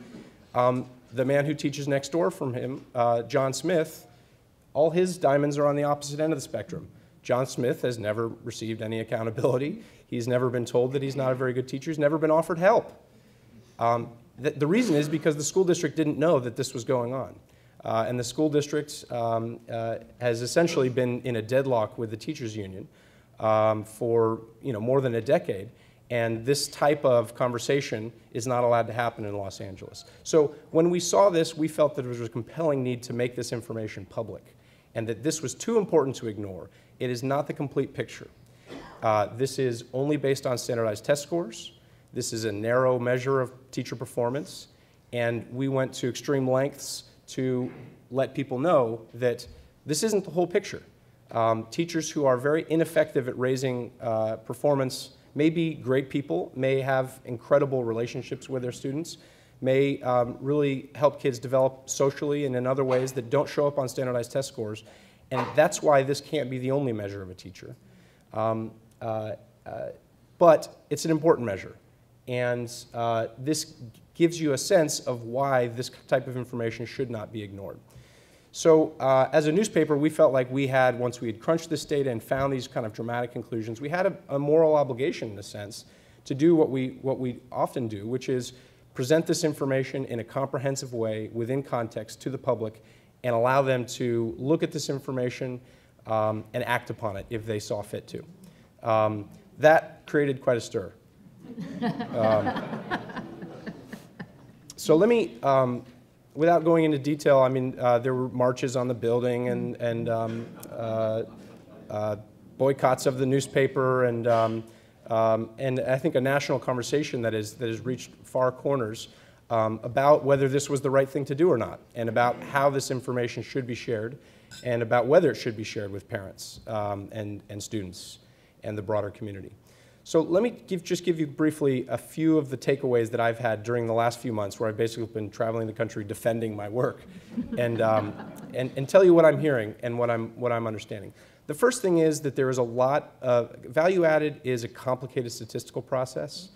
The man who teaches next door from him, John Smith, all his diamonds are on the opposite end of the spectrum. John Smith has never received any accountability. He's never been told that he's not a very good teacher. He's never been offered help. The reason is because the school district didn't know that this was going on. And the school district has essentially been in a deadlock with the teachers union for more than a decade. And this type of conversation is not allowed to happen in Los Angeles. So when we saw this, we felt that there was a compelling need to make this information public and that this was too important to ignore. It is not the complete picture. This is only based on standardized test scores. This is a narrow measure of teacher performance. And we went to extreme lengths to let people know that this isn't the whole picture. Teachers who are very ineffective at raising performance may be great people, may have incredible relationships with their students, may really help kids develop socially and in other ways that don't show up on standardized test scores. And that's why this can't be the only measure of a teacher. But it's an important measure. And this gives you a sense of why this type of information should not be ignored. So as a newspaper, we felt like we had, once we had crunched this data and found these kind of dramatic conclusions, we had a moral obligation, in a sense, to do what we often do, which is present this information in a comprehensive way within context to the public and allow them to look at this information and act upon it if they saw fit to. That created quite a stir. So let me, without going into detail, I mean, there were marches on the building and boycotts of the newspaper and I think a national conversation that has reached far corners about whether this was the right thing to do or not, and about how this information should be shared, and about whether it should be shared with parents and students and the broader community. So let me just give you briefly a few of the takeaways that I've had during the last few months, where I've basically been traveling the country defending my work, and tell you what I'm hearing and what I'm understanding. The first thing is that there is a lot of value added is a complicated statistical process,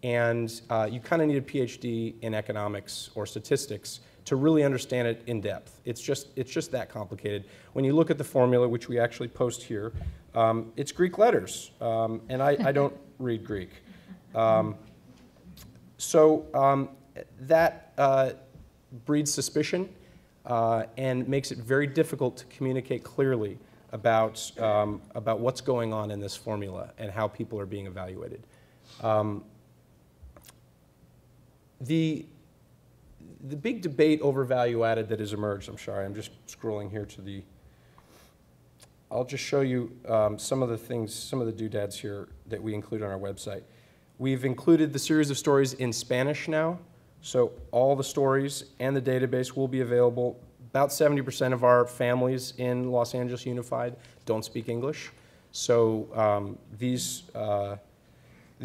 and you kind of need a PhD in economics or statistics to really understand it in depth. It's just that complicated. When you look at the formula, which we actually post here, it's Greek letters, and I don't read Greek. So that breeds suspicion. and makes it very difficult to communicate clearly about what's going on in this formula and how people are being evaluated. The big debate over value added that has emerged, I'm sorry, I'm just scrolling here to the, I'll just show you some of the things, some of the doodads here that we include on our website. We've included the series of stories in Spanish now, so all the stories and the database will be available. About 70% of our families in Los Angeles Unified don't speak English, so these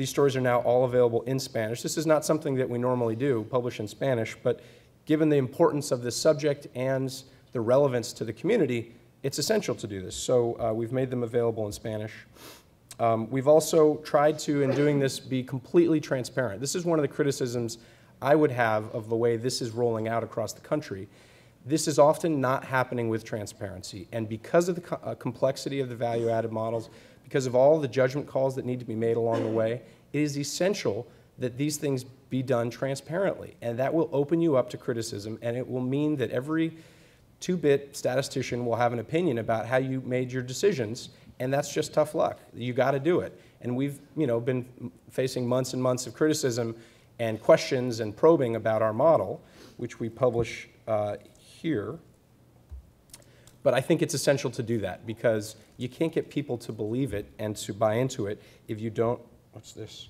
stories are now all available in Spanish. This is not something that we normally do, publish in Spanish, but given the importance of this subject and the relevance to the community, it's essential to do this. So we've made them available in Spanish. We've also tried to, in doing this, be completely transparent. This is one of the criticisms I would have of the way this is rolling out across the country. This is often not happening with transparency. And because of the complexity of the value-added models, because of all the judgment calls that need to be made along the way, it is essential that these things be done transparently. And that will open you up to criticism, and it will mean that every two-bit statistician will have an opinion about how you made your decisions, and that's just tough luck. You got to do it. And we've been facing months and months of criticism and questions and probing about our model, which we publish here. But I think it's essential to do that because you can't get people to believe it and to buy into it if you don't, what's this?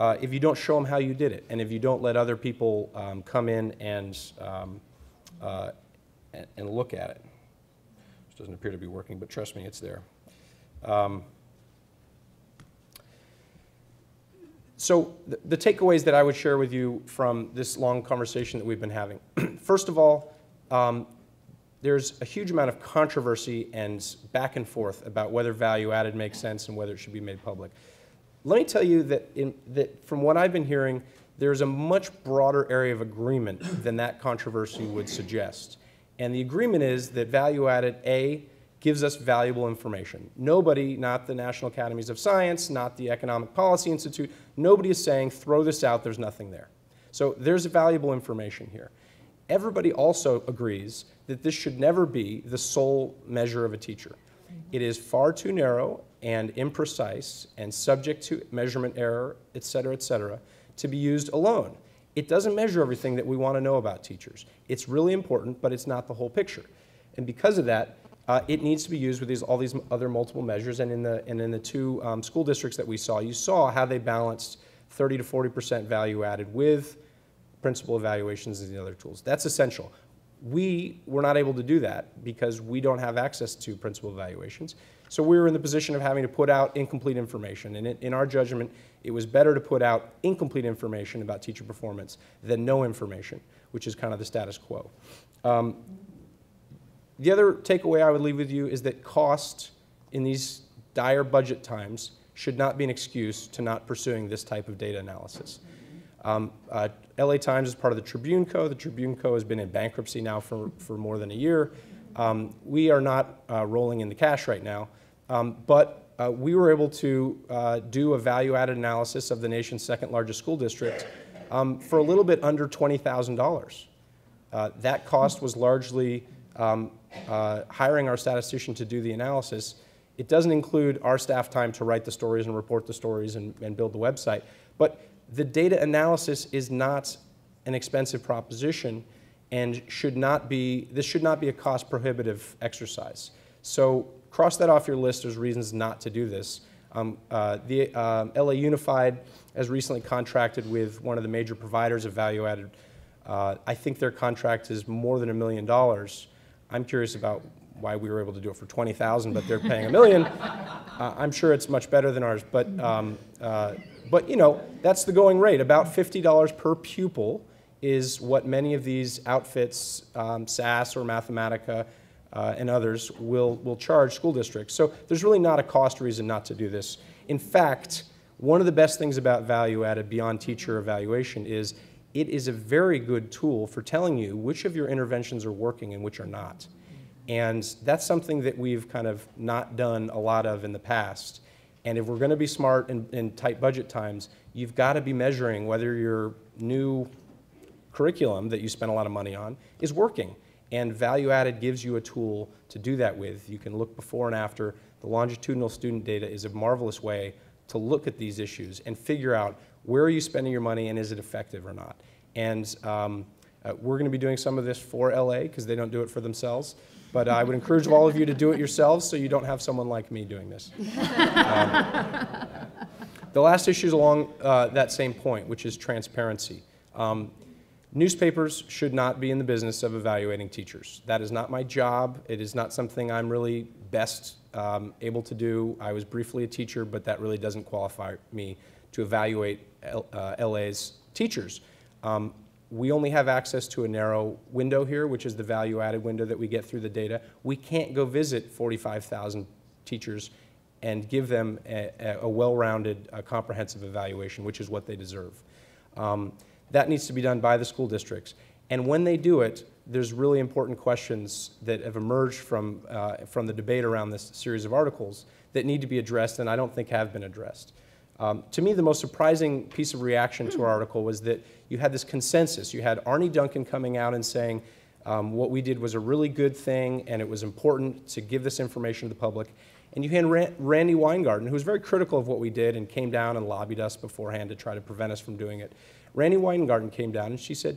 If you don't show them how you did it, and if you don't let other people come in and look at it. This doesn't appear to be working, but trust me, it's there. So the takeaways that I would share with you from this long conversation that we've been having. First of all, there's a huge amount of controversy and back and forth about whether value added makes sense and whether it should be made public. Let me tell you that from what I've been hearing, there's a much broader area of agreement than that controversy would suggest. And the agreement is that value added, A, gives us valuable information. Nobody, not the National Academies of Science, not the Economic Policy Institute, nobody is saying throw this out, there's nothing there. So there's valuable information here. Everybody also agrees that this should never be the sole measure of a teacher. It is far too narrow and imprecise and subject to measurement error, et cetera, to be used alone. It doesn't measure everything that we want to know about teachers. It's really important, but it's not the whole picture. And because of that, it needs to be used with all these other multiple measures. And in the two school districts that we saw, you saw how they balanced 30 to 40% value added with principal evaluations and the other tools. That's essential. We were not able to do that because we don't have access to principal evaluations. So we were in the position of having to put out incomplete information. And in our judgment, it was better to put out incomplete information about teacher performance than no information, which is kind of the status quo. The other takeaway I would leave with you is that cost in these dire budget times should not be an excuse to not pursuing this type of data analysis. LA Times is part of the Tribune Co. The Tribune Co. has been in bankruptcy now for more than a year. We are not rolling in the cash right now, but we were able to do a value-added analysis of the nation's second largest school district for a little bit under $20,000. That cost was largely hiring our statistician to do the analysis. It doesn't include our staff time to write the stories and report the stories and build the website, but the data analysis is not an expensive proposition and this should not be a cost prohibitive exercise. So cross that off your list. There's reasons not to do this. LA Unified has recently contracted with one of the major providers of value added. I think their contract is more than $1 million. I'm curious about why we were able to do it for $20,000, but they're paying $1 million. I'm sure it's much better than ours, but you know, that's the going rate. About $50 per pupil is what many of these outfits, SAS or Mathematica and others, will charge school districts. So there's really not a cost reason not to do this. In fact, one of the best things about value added beyond teacher evaluation is it is a very good tool for telling you which of your interventions are working and which are not. And that's something that we've kind of not done a lot of in the past. And if we're going to be smart in tight budget times, you've got to be measuring whether your new curriculum that you spent a lot of money on is working. And value added gives you a tool to do that with. You can look before and after. The longitudinal student data is a marvelous way to look at these issues and figure out where are you spending your money and is it effective or not. And we're going to be doing some of this for LA because they don't do it for themselves. But I would encourage all of you to do it yourselves so you don't have someone like me doing this. The last issue is along that same point, which is transparency. Newspapers should not be in the business of evaluating teachers. That is not my job. It is not something I'm really best able to do. I was briefly a teacher, but that really doesn't qualify me to evaluate LA's teachers. We only have access to a narrow window here, which is the value-added window that we get through the data. We can't go visit 45,000 teachers and give them a well-rounded, comprehensive evaluation, which is what they deserve. That needs to be done by the school districts. And when they do it, there's really important questions that have emerged from the debate around this series of articles that need to be addressed and I don't think have been addressed. To me, the most surprising piece of reaction to our article was that you had this consensus. You had Arnie Duncan coming out and saying what we did was a really good thing and it was important to give this information to the public. And you had Randy Weingarten, who was very critical of what we did and came down and lobbied us beforehand to try to prevent us from doing it. Randy Weingarten came down and she said,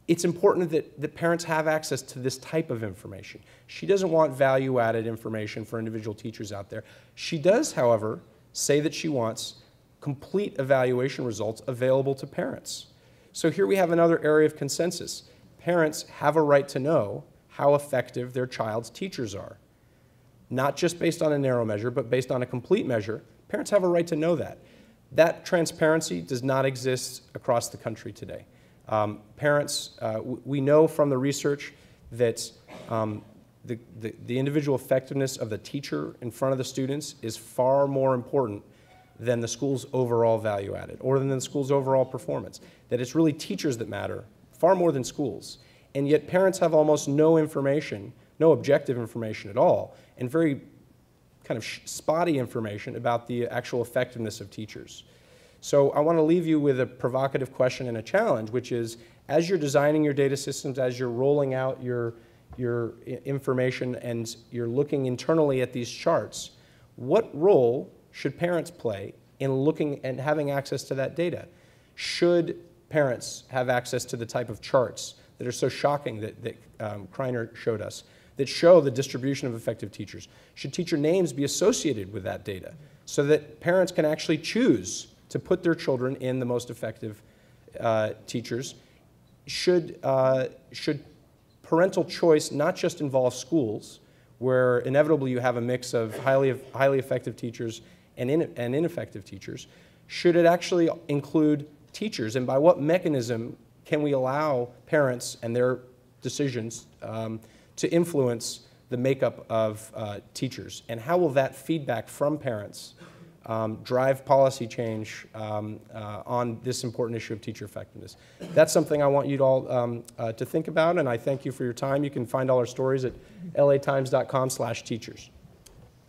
it's important that parents have access to this type of information. She doesn't want value-added information for individual teachers out there. She does, however, say that she wants complete evaluation results available to parents. So here we have another area of consensus. Parents have a right to know how effective their child's teachers are. Not just based on a narrow measure, but based on a complete measure. Parents have a right to know that. That transparency does not exist across the country today. Parents, we know from the research that the individual effectiveness of the teacher in front of the students is far more important than the school's overall value added or than the school's overall performance. That it's really teachers that matter far more than schools. And yet parents have almost no information, no objective information at all, and very kind of spotty information about the actual effectiveness of teachers. So I want to leave you with a provocative question and a challenge, which is, as you're designing your data systems, as you're rolling out your information and you're looking internally at these charts, what role should parents play in looking and having access to that data? Should parents have access to the type of charts that are so shocking that Kriner showed us, that show the distribution of effective teachers? Should teacher names be associated with that data so that parents can actually choose to put their children in the most effective teachers? Should parental choice not just involve schools, where inevitably you have a mix of highly effective teachers and ineffective teachers? Should it actually include teachers, and by what mechanism can we allow parents and their decisions to influence the makeup of teachers? And how will that feedback from parents drive policy change on this important issue of teacher effectiveness? That's something I want you all to think about, and I thank you for your time. You can find all our stories at latimes.com/teachers.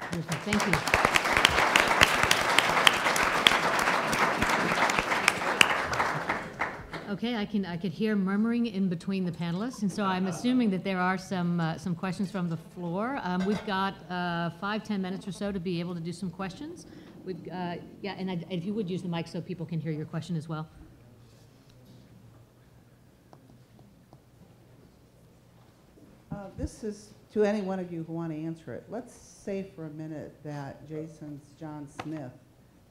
Thank you. Okay, I could hear murmuring in between the panelists, and so I'm assuming that there are some questions from the floor. We've got 5-10 minutes or so to be able to do some questions. Yeah, and if you would use the mic so people can hear your question as well. This is to any one of you who want to answer it. Let's say for a minute that Jason's John Smith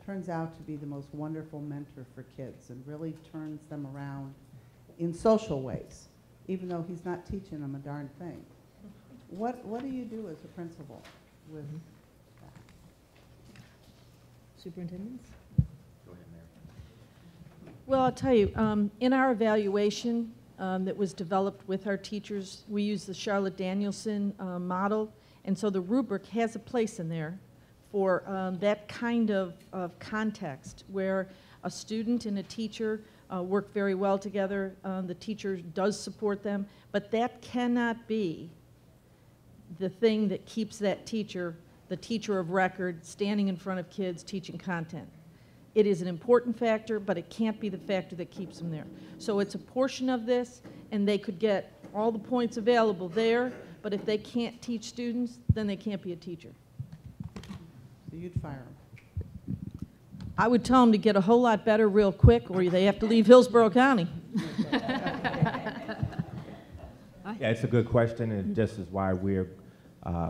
turns out to be the most wonderful mentor for kids and really turns them around in social ways, even though he's not teaching them a darn thing. What do you do as a principal with that? Superintendents? Go ahead, Mary. Well, I'll tell you, in our evaluation that was developed with our teachers, we used the Charlotte Danielson model, and so the rubric has a place in there for that kind of context where a student and a teacher work very well together. The teacher does support them, but that cannot be the thing that keeps that teacher, the teacher of record, standing in front of kids teaching content. It is an important factor, but it can't be the factor that keeps them there. So it's a portion of this, and they could get all the points available there, but if they can't teach students, then they can't be a teacher. So you'd fire them. I would tell them to get a whole lot better real quick, or they have to leave Hillsborough County. Yeah, it's a good question, and this is why we're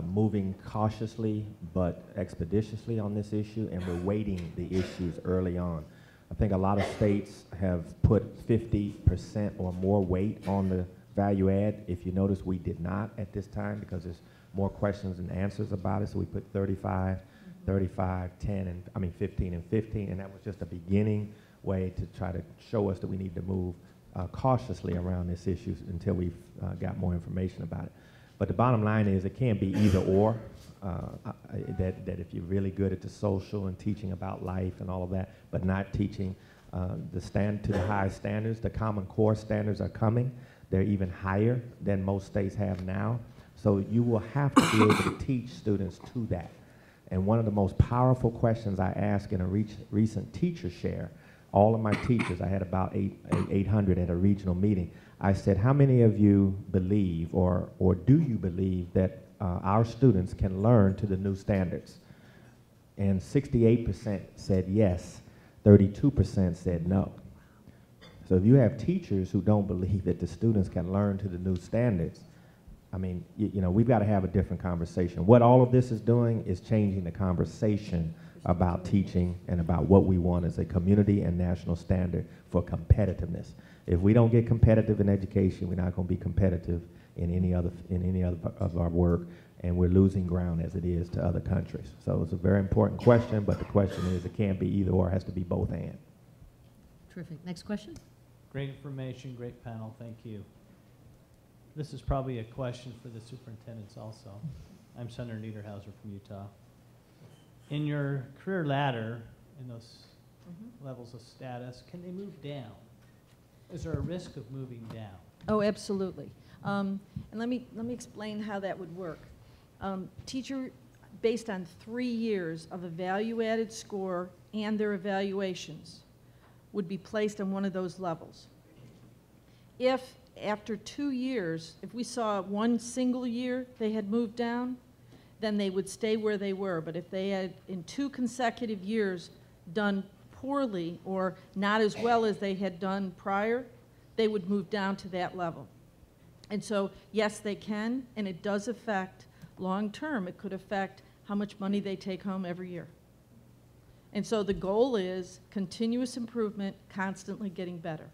moving cautiously but expeditiously on this issue, and we're weighting the issues early on. I think a lot of states have put 50% or more weight on the value add. If you notice, we did not at this time because there's more questions and answers about it, so we put 35, 35, 10, and 15 and 15, and that was just a beginning way to try to show us that we need to move cautiously around this issue until we've got more information about it. But the bottom line is it can't be either or, that if you're really good at the social and teaching about life and all of that, but not teaching to the high standards, the Common Core standards are coming. They're even higher than most states have now. So you will have to be able to teach students to that. And one of the most powerful questions I asked in a recent teacher share, all of my teachers, I had about 800 at a regional meeting, I said, how many of you believe or do you believe that our students can learn to the new standards? And 68% said yes, 32% said no. So if you have teachers who don't believe that the students can learn to the new standards, I mean, you know, we've got to have a different conversation. What all of this is doing is changing the conversation about teaching and about what we want as a community and national standard for competitiveness. If we don't get competitive in education, we're not going to be competitive in any other of our work, and we're losing ground as it is to other countries. So it's a very important question, but the question is it can't be either or, it has to be both and. Terrific. Next question. Great information, great panel, thank you. This is probably a question for the superintendents also. I'm Senator Niederhauser from Utah. In your career ladder, in those levels of status, can they move down? Is there a risk of moving down? Oh, absolutely. And let me explain how that would work. Teacher, based on 3 years of a value-added score and their evaluations, would be placed on one of those levels. If after 2 years, if we saw one single year they had moved down, then they would stay where they were. But if they had, in 2 consecutive years, done poorly or not as well as they had done prior, they would move down to that level. And so, yes, they can, and it does affect, long term, it could affect how much money they take home every year. And so the goal is continuous improvement, constantly getting better.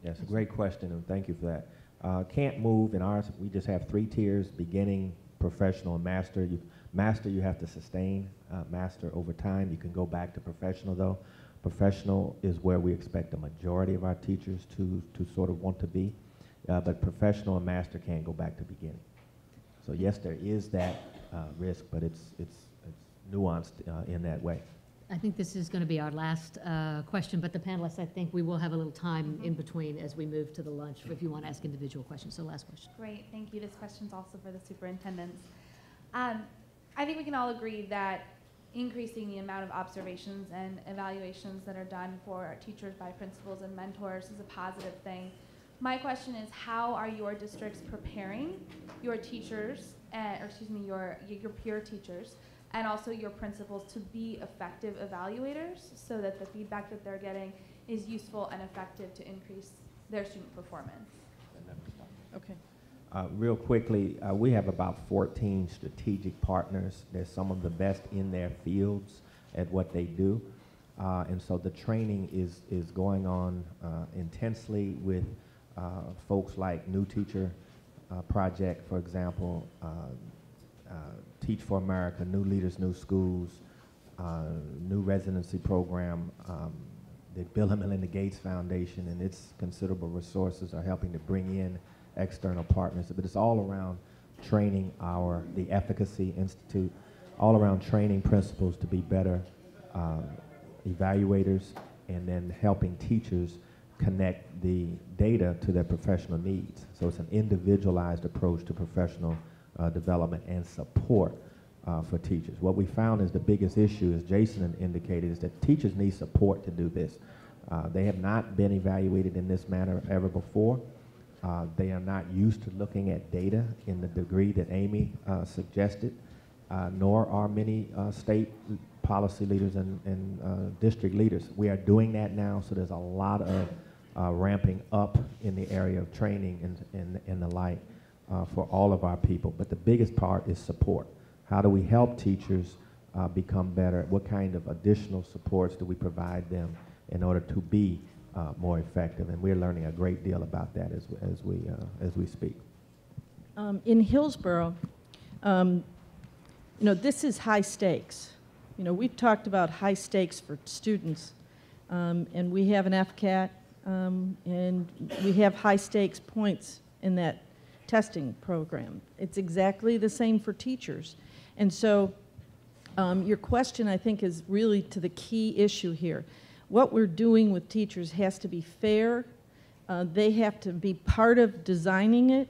Yes, a great question, and thank you for that. Can't move in ours, we just have 3 tiers, beginning, professional, and master. Master, you have to sustain master over time. You can go back to professional, though. Professional is where we expect the majority of our teachers to sort of want to be, but professional and master can't go back to beginning. So yes, there is that risk, but it's nuanced in that way. I think this is going to be our last question, but the panelists, I think we will have a little time in between as we move to the lunch if you want to ask individual questions. So last question. Great, thank you. This question's also for the superintendents. I think we can all agree that increasing the amount of observations and evaluations that are done for our teachers by principals and mentors is a positive thing. My question is, how are your districts preparing your teachers, your peer teachers, and also your principals to be effective evaluators so that the feedback that they're getting is useful and effective to increase their student performance? Okay. Real quickly, we have about 14 strategic partners. They're some of the best in their fields at what they do. And so the training is going on intensely with folks like New Teacher Project, for example, Teach for America, New Leaders, New Schools, new residency program, the Bill and Melinda Gates Foundation and its considerable resources are helping to bring in external partners. But it's all around training the Advocacy Institute, all around training principals to be better evaluators, and then helping teachers connect the data to their professional needs. So it's an individualized approach to professional development and support for teachers. What we found is the biggest issue, as Jason indicated, is that teachers need support to do this. They have not been evaluated in this manner ever before. They are not used to looking at data in the degree that Aimee suggested, nor are many state policy leaders and district leaders. We are doing that now, so there's a lot of ramping up in the area of training and the like for all of our people. But the biggest part is support. How do we help teachers become better? What kind of additional supports do we provide them in order to be more effective? And we're learning a great deal about that as we speak. In Hillsborough, this is high stakes. We've talked about high stakes for students, and we have an FCAT, and we have high stakes points in that testing program. It's exactly the same for teachers. And so your question, I think, is really to the key issue here. What we're doing with teachers has to be fair. They have to be part of designing it,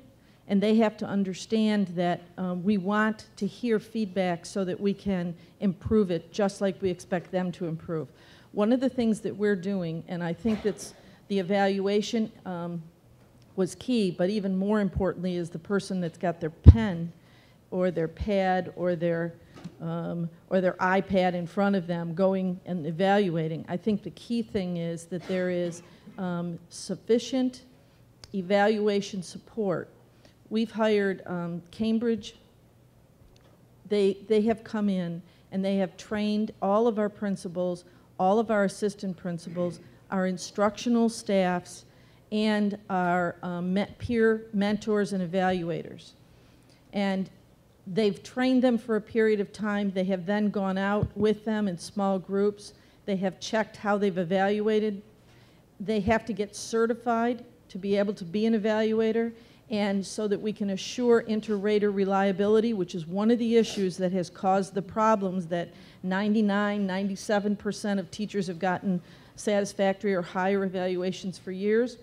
and they have to understand that we want to hear feedback so that we can improve it just like we expect them to improve. One of the things that we're doing, and I think that's the evaluation was key, but even more importantly is the person that's got their pen or their pad or their iPad in front of them going and evaluating. I think the key thing is that there is sufficient evaluation support. We've hired Cambridge. They have come in and they have trained all of our principals, all of our assistant principals, our instructional staffs, and our peer mentors and evaluators. And they've trained them for a period of time. They have then gone out with them in small groups. They have checked how they've evaluated. They have to get certified to be able to be an evaluator, and so that we can assure inter-rater reliability, which is one of the issues that has caused the problems that 97% of teachers have gotten satisfactory or higher evaluations for years,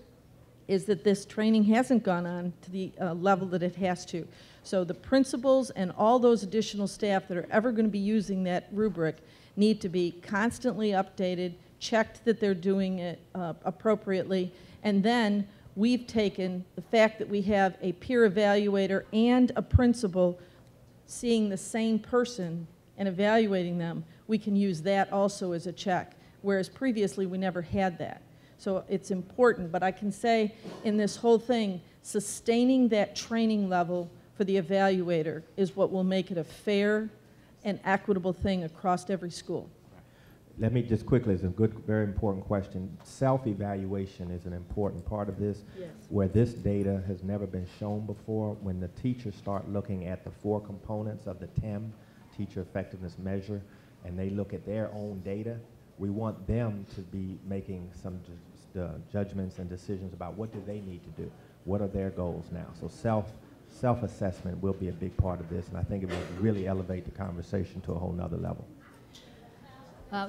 is that this training hasn't gone on to the level that it has to. So the principals and all those additional staff that are ever going to be using that rubric need to be constantly updated, checked that they're doing it appropriately, and then we've taken the fact that we have a peer evaluator and a principal seeing the same person and evaluating them, we can use that also as a check, whereas previously we never had that. So it's important, but I can say in this whole thing, sustaining that training level for the evaluator is what will make it a fair and equitable thing across every school. Let me just quickly, it's a good, very important question. Self-evaluation is an important part of this, Yes. where this data has never been shown before. When the teachers start looking at the 4 components of the TEM, Teacher Effectiveness Measure, and they look at their own data, we want them to be making some judgments and decisions about what do they need to do, what are their goals now. So self-assessment will be a big part of this, and I think it will really elevate the conversation to a whole nother level.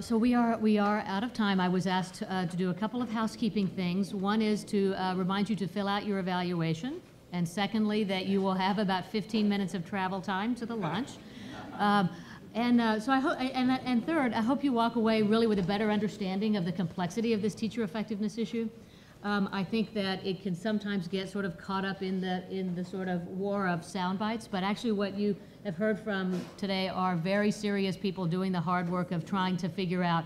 So we are out of time. I was asked to do a couple of housekeeping things. One is to remind you to fill out your evaluation, and secondly, that you will have about 15 minutes of travel time to the lunch. So I hope, and third, I hope you walk away really with a better understanding of the complexity of this teacher effectiveness issue. I think that it can sometimes get sort of caught up in the sort of war of sound bites, but actually what you have heard from today are very serious people doing the hard work of trying to figure out,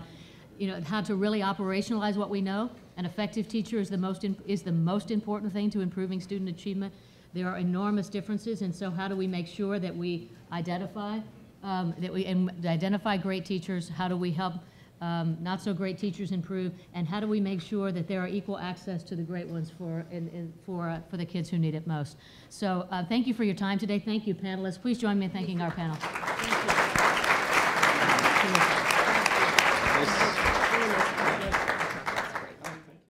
how to really operationalize what we know. An effective teacher is the most important thing to improving student achievement. There are enormous differences, and so how do we make sure that we identify great teachers? How do we help not so great teachers improve, and how do we make sure that there are equal access to the great ones for the kids who need it most? So thank you for your time today. Thank you, panelists. Please join me in thanking our panel. Thank you.